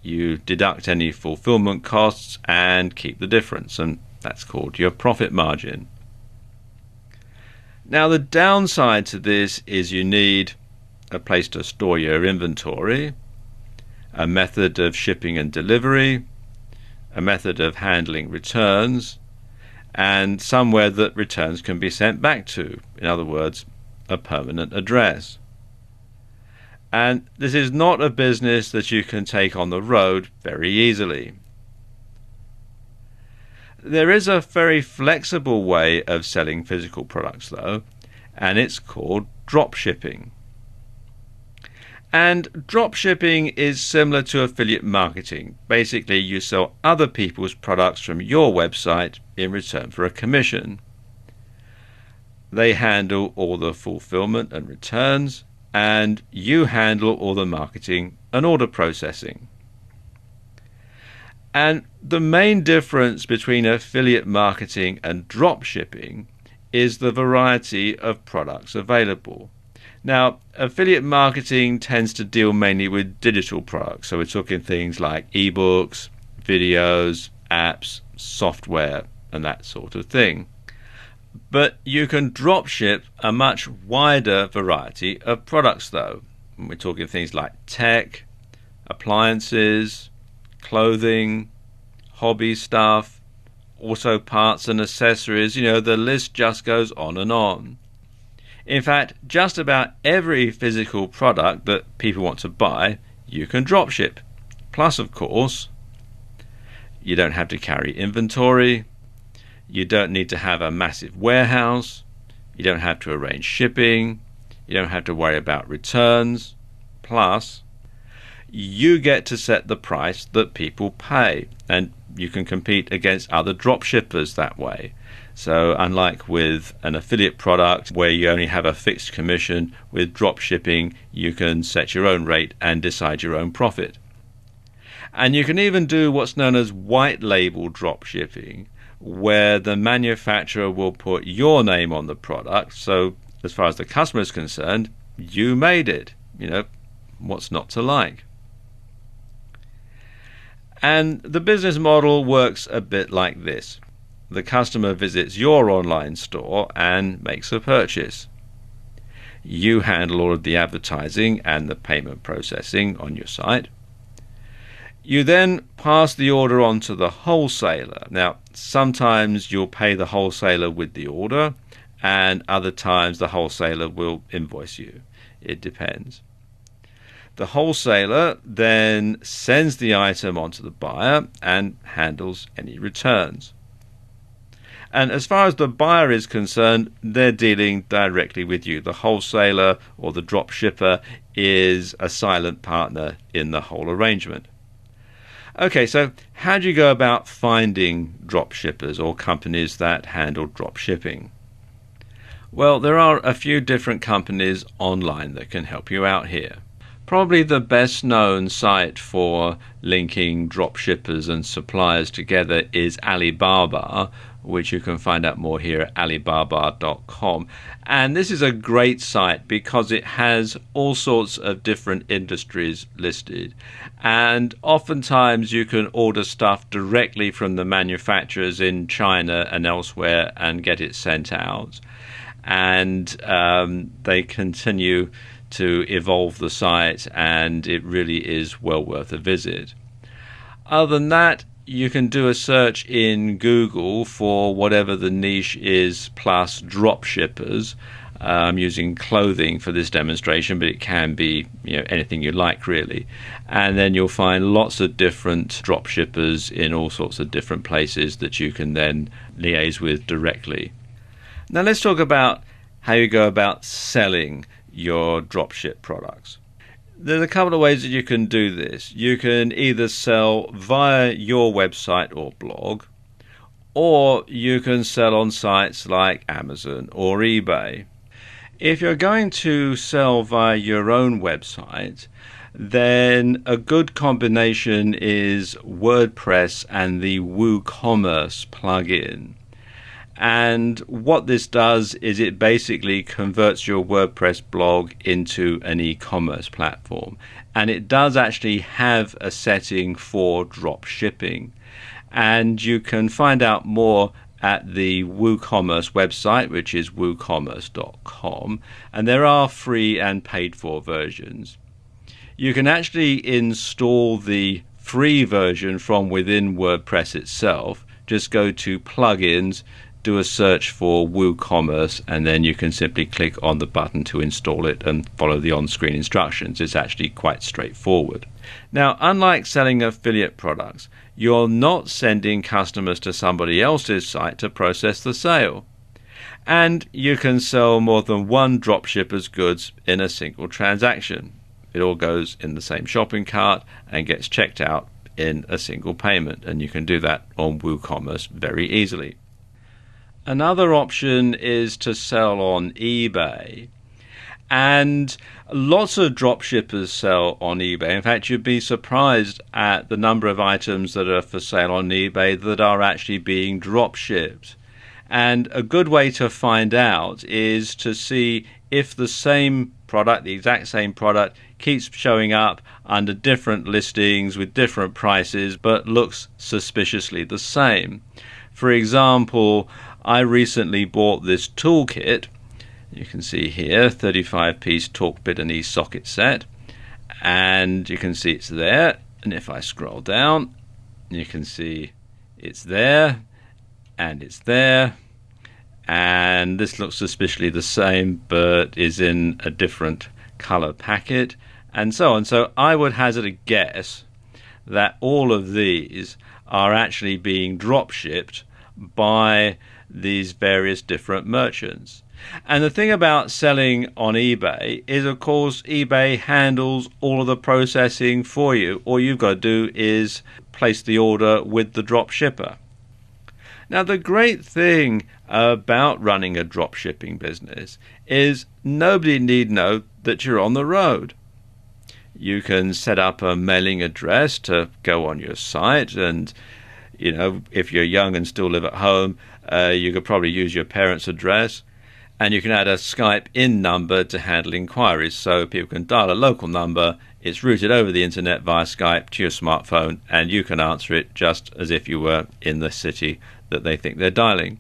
You deduct any fulfillment costs and keep the difference, and that's called your profit margin. Now, the downside to this is you need a place to store your inventory, a method of shipping and delivery, a method of handling returns, and somewhere that returns can be sent back to. In other words, a permanent address. And this is not a business that you can take on the road very easily. There is a very flexible way of selling physical products though, and it's called drop shipping. And drop shipping is similar to affiliate marketing. Basically, you sell other people's products from your website in return for a commission. They handle all the fulfillment and returns, and you handle all the marketing and order processing. And the main difference between affiliate marketing and drop shipping is the variety of products available. Now, affiliate marketing tends to deal mainly with digital products. So we're talking things like ebooks, videos, apps, software, and that sort of thing. But you can drop ship a much wider variety of products though. We're talking things like tech, appliances, clothing, hobby stuff, auto parts and accessories. You know, the list just goes on and on. In fact, just about every physical product that people want to buy, you can dropship. Plus, of course, you don't have to carry inventory, you don't need to have a massive warehouse, you don't have to arrange shipping, you don't have to worry about returns. Plus, you get to set the price that people pay, and you can compete against other dropshippers that way. So unlike with an affiliate product where you only have a fixed commission, with drop shipping you can set your own rate and decide your own profit. And you can even do what's known as white label drop shipping, where the manufacturer will put your name on the product, so as far as the customer is concerned, you made it. You know, what's not to like? And the business model works a bit like this. The customer visits your online store and makes a purchase. You handle all of the advertising and the payment processing on your site. You then pass the order on to the wholesaler. Now, sometimes you'll pay the wholesaler with the order, and other times the wholesaler will invoice you. It depends. The wholesaler then sends the item onto the buyer and handles any returns. And as far as the buyer is concerned, they're dealing directly with you. The wholesaler or the drop shipper is a silent partner in the whole arrangement. Okay, so how do you go about finding drop shippers or companies that handle drop shipping? Well, there are a few different companies online that can help you out here. Probably the best known site for linking drop shippers and suppliers together is Alibaba, which you can find out more here at alibaba.com. And this is a great site because it has all sorts of different industries listed. And oftentimes you can order stuff directly from the manufacturers in China and elsewhere and get it sent out. And they continue to evolve the site, and it really is well worth a visit. Other than that, you can do a search in Google for whatever the niche is plus drop shippers. I'm using clothing for this demonstration, but it can be anything you like really. And then you'll find lots of different drop shippers in all sorts of different places that you can then liaise with directly. Now let's talk about how you go about selling your dropship products. There's a couple of ways that you can do this. You can either sell via your website or blog, or you can sell on sites like Amazon or eBay. If you're going to sell via your own website, then a good combination is WordPress and the WooCommerce plugin. And what this does is it basically converts your WordPress blog into an e-commerce platform. And it does actually have a setting for drop shipping. And you can find out more at the WooCommerce website, which is woocommerce.com. And there are free and paid for versions. You can actually install the free version from within WordPress itself. Just go to plugins, do a search for WooCommerce, and then you can simply click on the button to install it and follow the on-screen instructions. It's actually quite straightforward. Now, unlike selling affiliate products, you're not sending customers to somebody else's site to process the sale. And you can sell more than one dropshipper's goods in a single transaction. It all goes in the same shopping cart and gets checked out in a single payment, and you can do that on WooCommerce very easily. Another option is to sell on eBay, and lots of dropshippers sell on eBay. In fact, you'd be surprised at the number of items that are for sale on eBay that are actually being dropshipped. And a good way to find out is to see if the same product, the exact same product, keeps showing up under different listings with different prices but looks suspiciously the same. For example, I recently bought this toolkit. You can see here, 35-piece torque bit and e-socket set, and you can see it's there. And if I scroll down, you can see it's there, and it's there, and this looks suspiciously the same but is in a different color packet, and so on. So I would hazard a guess that all of these are actually being drop shipped by these various different merchants. And the thing about selling on eBay is, of course, eBay handles all of the processing for you. All you've got to do is place the order with the drop shipper. Now, the great thing about running a drop shipping business is nobody need know that you're on the road. You can set up a mailing address to go on your site, and if you're young and still live at home, you could probably use your parents' address, and you can add a Skype in number to handle inquiries, so people can dial a local number. It's routed over the internet via Skype to your smartphone, and you can answer it just as if you were in the city that they think they're dialing.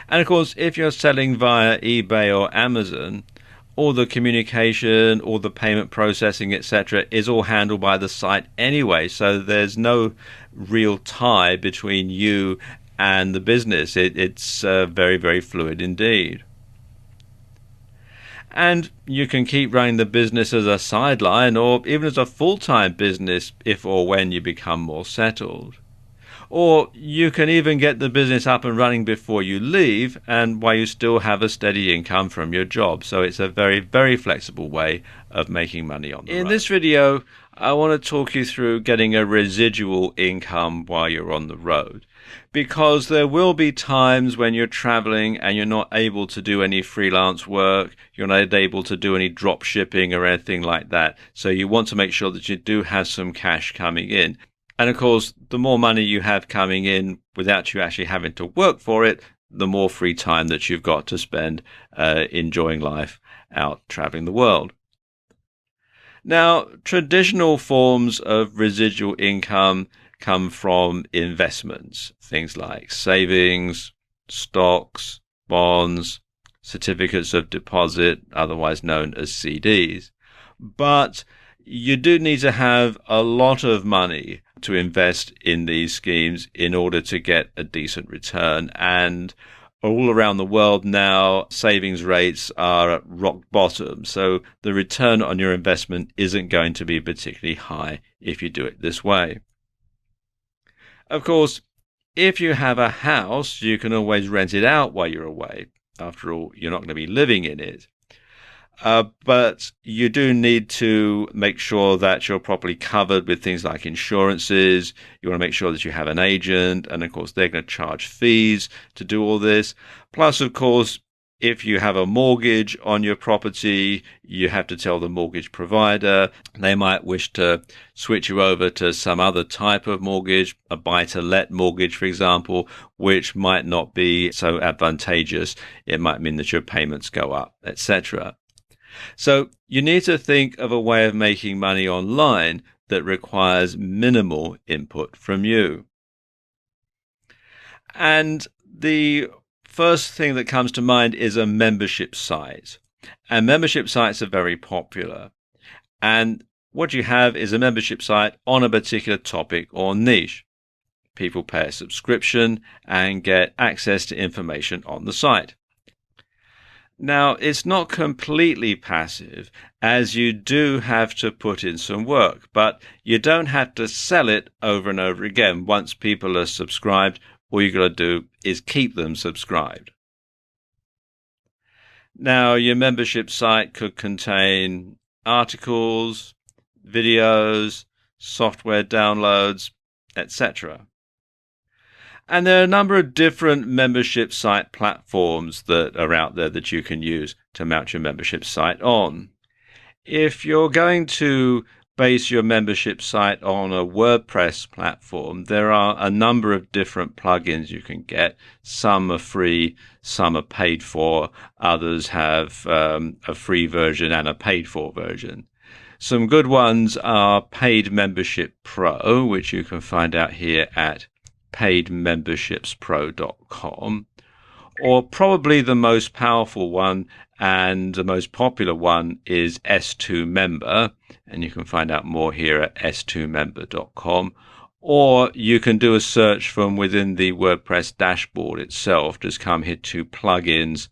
And of course, if you're selling via eBay or Amazon, all the communication, all the payment processing, etc., is all handled by the site anyway. So there's no real tie between you and the business. It's very, very fluid indeed. And you can keep running the business as a sideline or even as a full-time business if or when you become more settled. Or you can even get the business up and running before you leave and while you still have a steady income from your job. So it's a very, very flexible way of making money on the road. In this video, I want to talk you through getting a residual income while you're on the road, because there will be times when you're traveling and you're not able to do any freelance work, you're not able to do any drop shipping or anything like that. So you want to make sure that you do have some cash coming in. And of course, the more money you have coming in without you actually having to work for it, the more free time that you've got to spend enjoying life out traveling the world. Now, traditional forms of residual income come from investments, things like savings, stocks, bonds, certificates of deposit, otherwise known as CDs. But you do need to have a lot of money to invest in these schemes in order to get a decent return. And all around the world now, savings rates are at rock bottom. So the return on your investment isn't going to be particularly high if you do it this way. Of course, if you have a house, you can always rent it out while you're away. After all, you're not going to be living in it. But you do need to make sure that you're properly covered with things like insurances. You want to make sure that you have an agent, and of course they're going to charge fees to do all this. Plus, of course, if you have a mortgage on your property, you have to tell the mortgage provider. They might wish to switch you over to some other type of mortgage, a buy-to-let mortgage, for example, which might not be so advantageous. It might mean that your payments go up, etc. So you need to think of a way of making money online that requires minimal input from you. And the first thing that comes to mind is a membership site. And membership sites are very popular. And what you have is a membership site on a particular topic or niche. People pay a subscription and get access to information on the site. Now, it's not completely passive, as you do have to put in some work, but you don't have to sell it over and over again. Once people are subscribed, all you've got to do is keep them subscribed. Now, your membership site could contain articles, videos, software downloads, etc. And there are a number of different membership site platforms that are out there that you can use to mount your membership site on. If you're going to base your membership site on a WordPress platform, there are a number of different plugins you can get. Some are free, some are paid for, others have a free version and a paid for version. Some good ones are Paid Membership Pro, which you can find out here at paidmembershipspro.com, or probably the most powerful one and the most popular one is S2 Member, and you can find out more here at s2member.com, or you can do a search from within the WordPress dashboard itself. Just come here to plugins,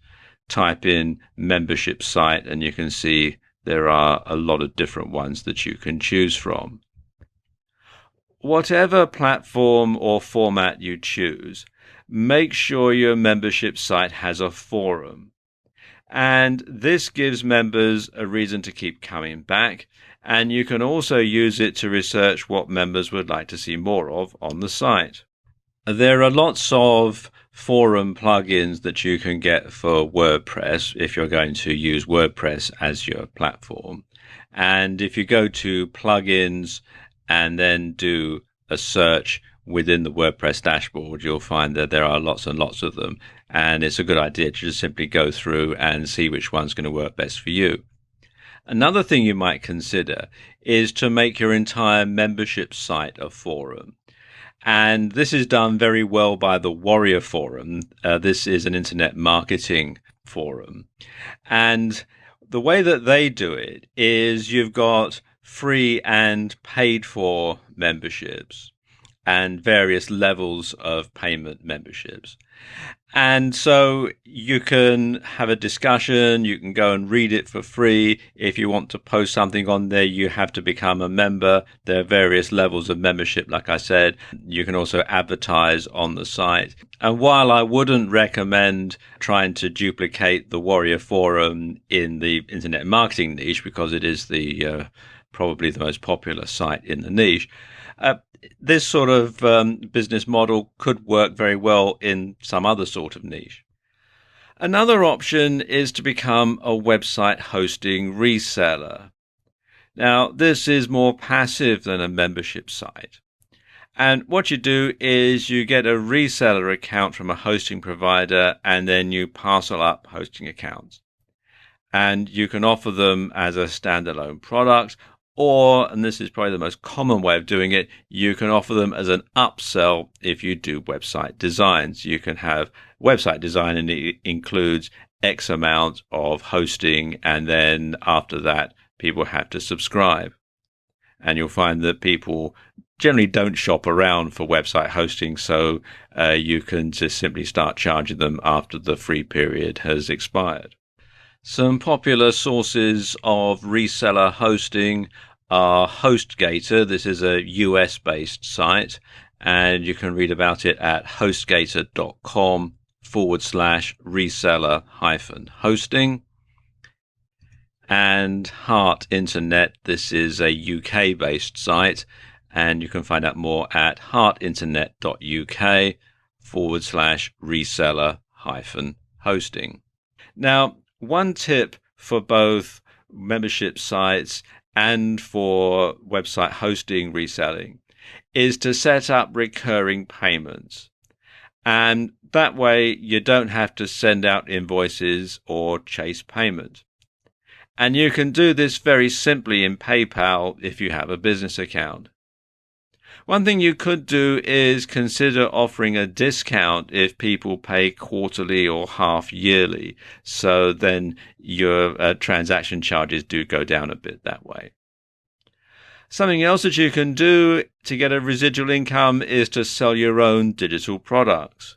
type in membership site, and you can see there are a lot of different ones that you can choose from. Whatever platform or format you choose, make sure your membership site has a forum. And this gives members a reason to keep coming back, and you can also use it to research what members would like to see more of on the site. There are lots of forum plugins that you can get for WordPress if you're going to use WordPress as your platform. And if you go to plugins and then do a search within the WordPress dashboard, you'll find that there are lots and lots of them. And it's a good idea to just simply go through and see which one's going to work best for you. Another thing you might consider is to make your entire membership site a forum. And this is done very well by the Warrior Forum. This is an internet marketing forum. And The way that they do it is you've got free and paid for memberships and various levels of payment memberships. And so you can have a discussion, you can go and read it for free. If you want to post something on there, you have to become a member. There are various levels of membership, like I said. You can also advertise on the site. And while I wouldn't recommend trying to duplicate the Warrior Forum in the internet marketing niche, because it is the probably the most popular site in the niche, this sort of business model could work very well in some other sort of niche. Another option is to become a website hosting reseller. Now, this is more passive than a membership site. And what you do is you get a reseller account from a hosting provider, and then you parcel up hosting accounts. And you can offer them as a standalone product, or, and this is probably the most common way of doing it, you can offer them as an upsell if you do website designs. You can have website design and it includes X amount of hosting, and then after that, people have to subscribe. And you'll find that people generally don't shop around for website hosting, so you can just simply start charging them after the free period has expired. Some popular sources of reseller hosting are HostGator. This is a US-based site, and you can read about it at hostgator.com/reseller-hosting. And Heart Internet, this is a UK-based site, and you can find out more at heartinternet.uk/reseller-hosting. Now, one tip for both membership sites and for website hosting reselling is to set up recurring payments. And that way you don't have to send out invoices or chase payment. And you can do this very simply in PayPal if you have a business account. One thing you could do is consider offering a discount if people pay quarterly or half yearly. So then your transaction charges do go down a bit that way. Something else that you can do to get a residual income is to sell your own digital products.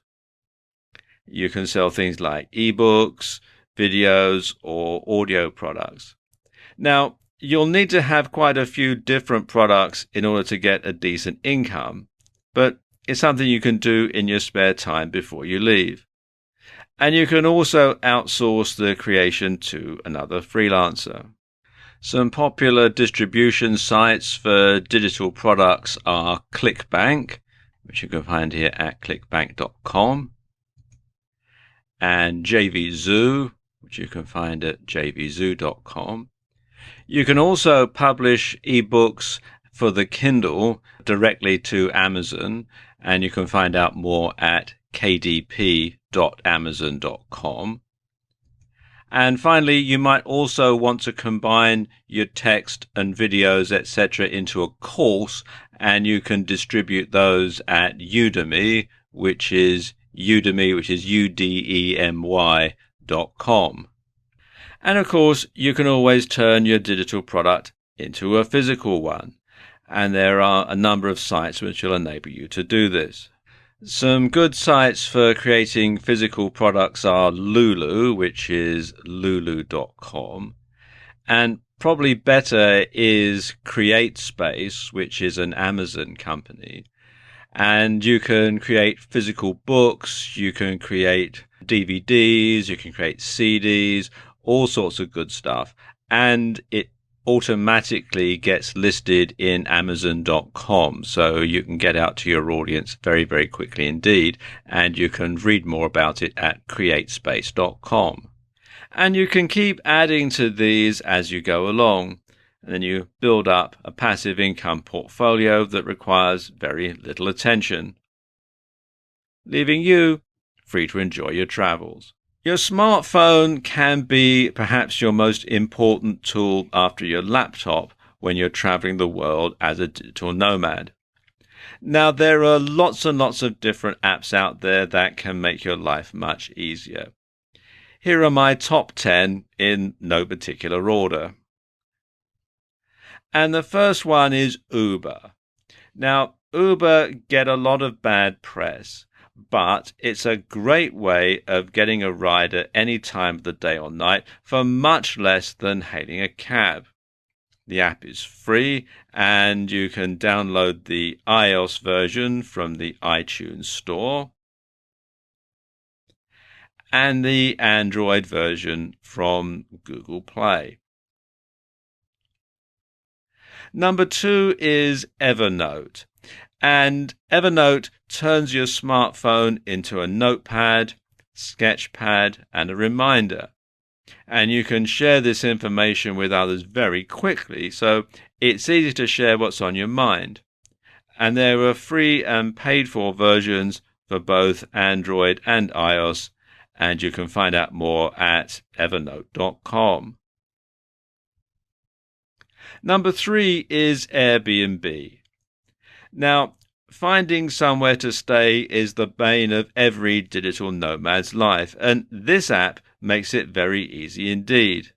You can sell things like ebooks, videos, or audio products. Now, you'll need to have quite a few different products in order to get a decent income, but it's something you can do in your spare time before you leave. And you can also outsource the creation to another freelancer. Some popular distribution sites for digital products are ClickBank, which you can find here at clickbank.com, and JVZoo, which you can find at jvzoo.com. You can also publish ebooks for the Kindle directly to Amazon, and you can find out more at kdp.amazon.com. And finally, you might also want to combine your text and videos, etc., into a course, and you can distribute those at Udemy, which is udemy.com. And of course, you can always turn your digital product into a physical one. And there are a number of sites which will enable you to do this. Some good sites for creating physical products are Lulu, which is lulu.com. And probably better is CreateSpace, which is an Amazon company. And you can create physical books, you can create DVDs, you can create CDs, all sorts of good stuff, and it automatically gets listed in Amazon.com, so you can get out to your audience very, very quickly indeed, and you can read more about it at createspace.com. And you can keep adding to these as you go along, and then you build up a passive income portfolio that requires very little attention, leaving you free to enjoy your travels. Your smartphone can be perhaps your most important tool after your laptop when you're traveling the world as a digital nomad. Now, there are lots and lots of different apps out there that can make your life much easier. Here are my top 10 in no particular order. And the first one is Uber. Now, Uber get a lot of bad press, but it's a great way of getting a ride at any time of the day or night for much less than hailing a cab. The app is free, and you can download the iOS version from the iTunes Store and the Android version from Google Play. Number 2 is Evernote. And Evernote turns your smartphone into a notepad, sketchpad, and a reminder. And you can share this information with others very quickly, so it's easy to share what's on your mind. And there are free and paid-for versions for both Android and iOS, and you can find out more at evernote.com. Number 3 is Airbnb. Now, finding somewhere to stay is the bane of every digital nomad's life, and this app makes it very easy indeed.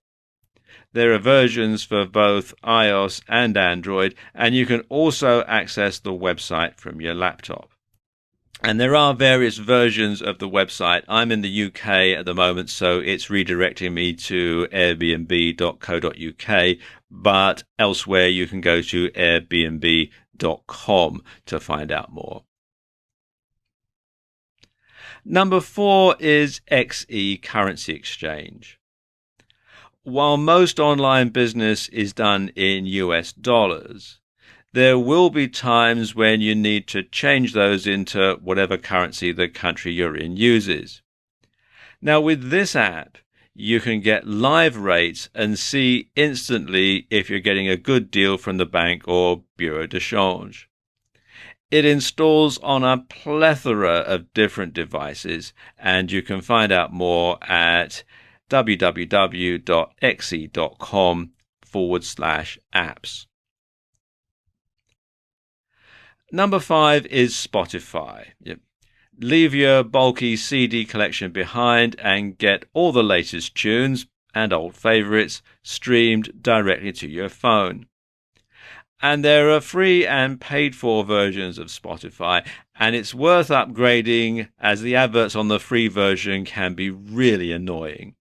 There are versions for both iOS and Android, and you can also access the website from your laptop. And there are various versions of the website. I'm in the UK at the moment, so it's redirecting me to airbnb.co.uk, but elsewhere you can go to airbnb.com to find out more. Number 4 is XE Currency Exchange. While most online business is done in US dollars, there will be times when you need to change those into whatever currency the country you're in uses. Now, with this app, you can get live rates and see instantly if you're getting a good deal from the bank or bureau de change. It installs on a plethora of different devices, and you can find out more at www.xe.com/apps. Number 5 is Spotify. Leave your bulky CD collection behind and get all the latest tunes and old favorites streamed directly to your phone. And there are free and paid-for versions of Spotify, and it's worth upgrading as the adverts on the free version can be really annoying.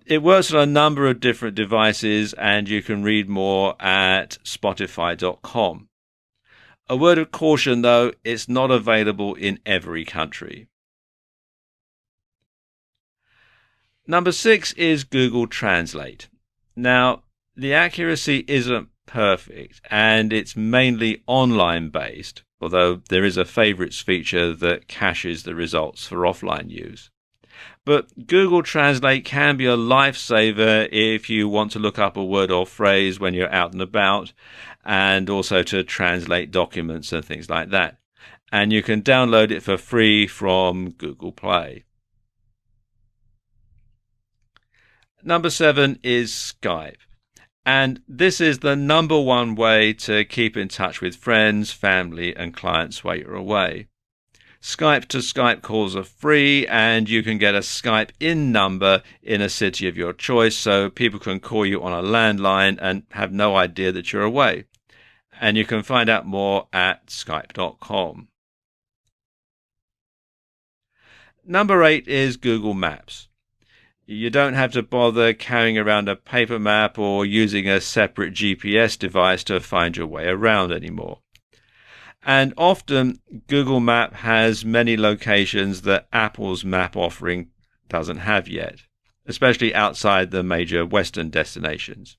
It works on a number of different devices, and you can read more at spotify.com. A word of caution, though, it's not available in every country. Number 6 is Google Translate. Now, the accuracy isn't perfect, and it's mainly online based, although there is a favorites feature that caches the results for offline use. But Google Translate can be a lifesaver if you want to look up a word or phrase when you're out and about, and also to translate documents and things like that. And you can download it for free from Google Play. Number 7 is Skype. And this is the number one way to keep in touch with friends, family, and clients while you're away. Skype to Skype calls are free, and you can get a Skype in number in a city of your choice, so people can call you on a landline and have no idea that you're away. And you can find out more at skype.com. Number 8 is Google Maps. You don't have to bother carrying around a paper map or using a separate GPS device to find your way around anymore. And often, Google Map has many locations that Apple's map offering doesn't have yet, especially outside the major Western destinations.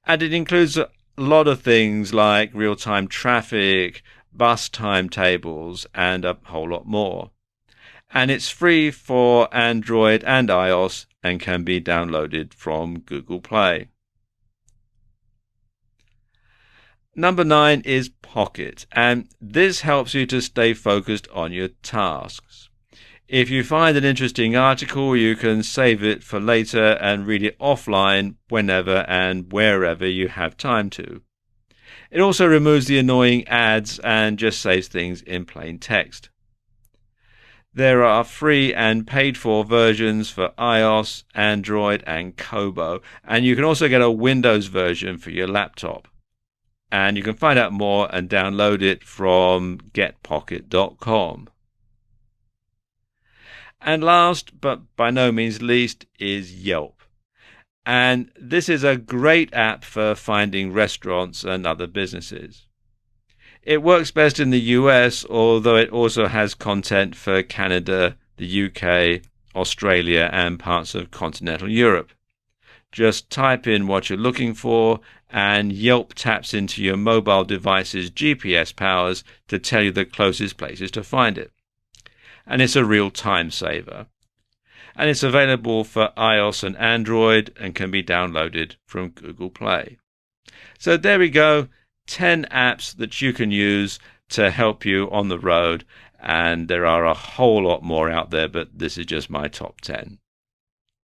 And it includes a lot of things like real-time traffic, bus timetables, and a whole lot more. And it's free for Android and iOS and can be downloaded from Google Play. Number 9 is Pocket, and this helps you to stay focused on your tasks. If you find an interesting article, you can save it for later and read it offline whenever and wherever you have time to. It also removes the annoying ads and just saves things in plain text. There are free and paid for versions for iOS, Android, and Kobo. And you can also get a Windows version for your laptop. And you can find out more and download it from getpocket.com. And last, but by no means least, is Yelp. And this is a great app for finding restaurants and other businesses. It works best in the US, although it also has content for Canada, the UK, Australia, and parts of continental Europe. Just type in what you're looking for, and Yelp taps into your mobile device's GPS powers to tell you the closest places to find it. And it's a real time saver. And it's available for iOS and Android and can be downloaded from Google Play. So there we go, 10 apps that you can use to help you on the road. And there are a whole lot more out there, but this is just my top 10.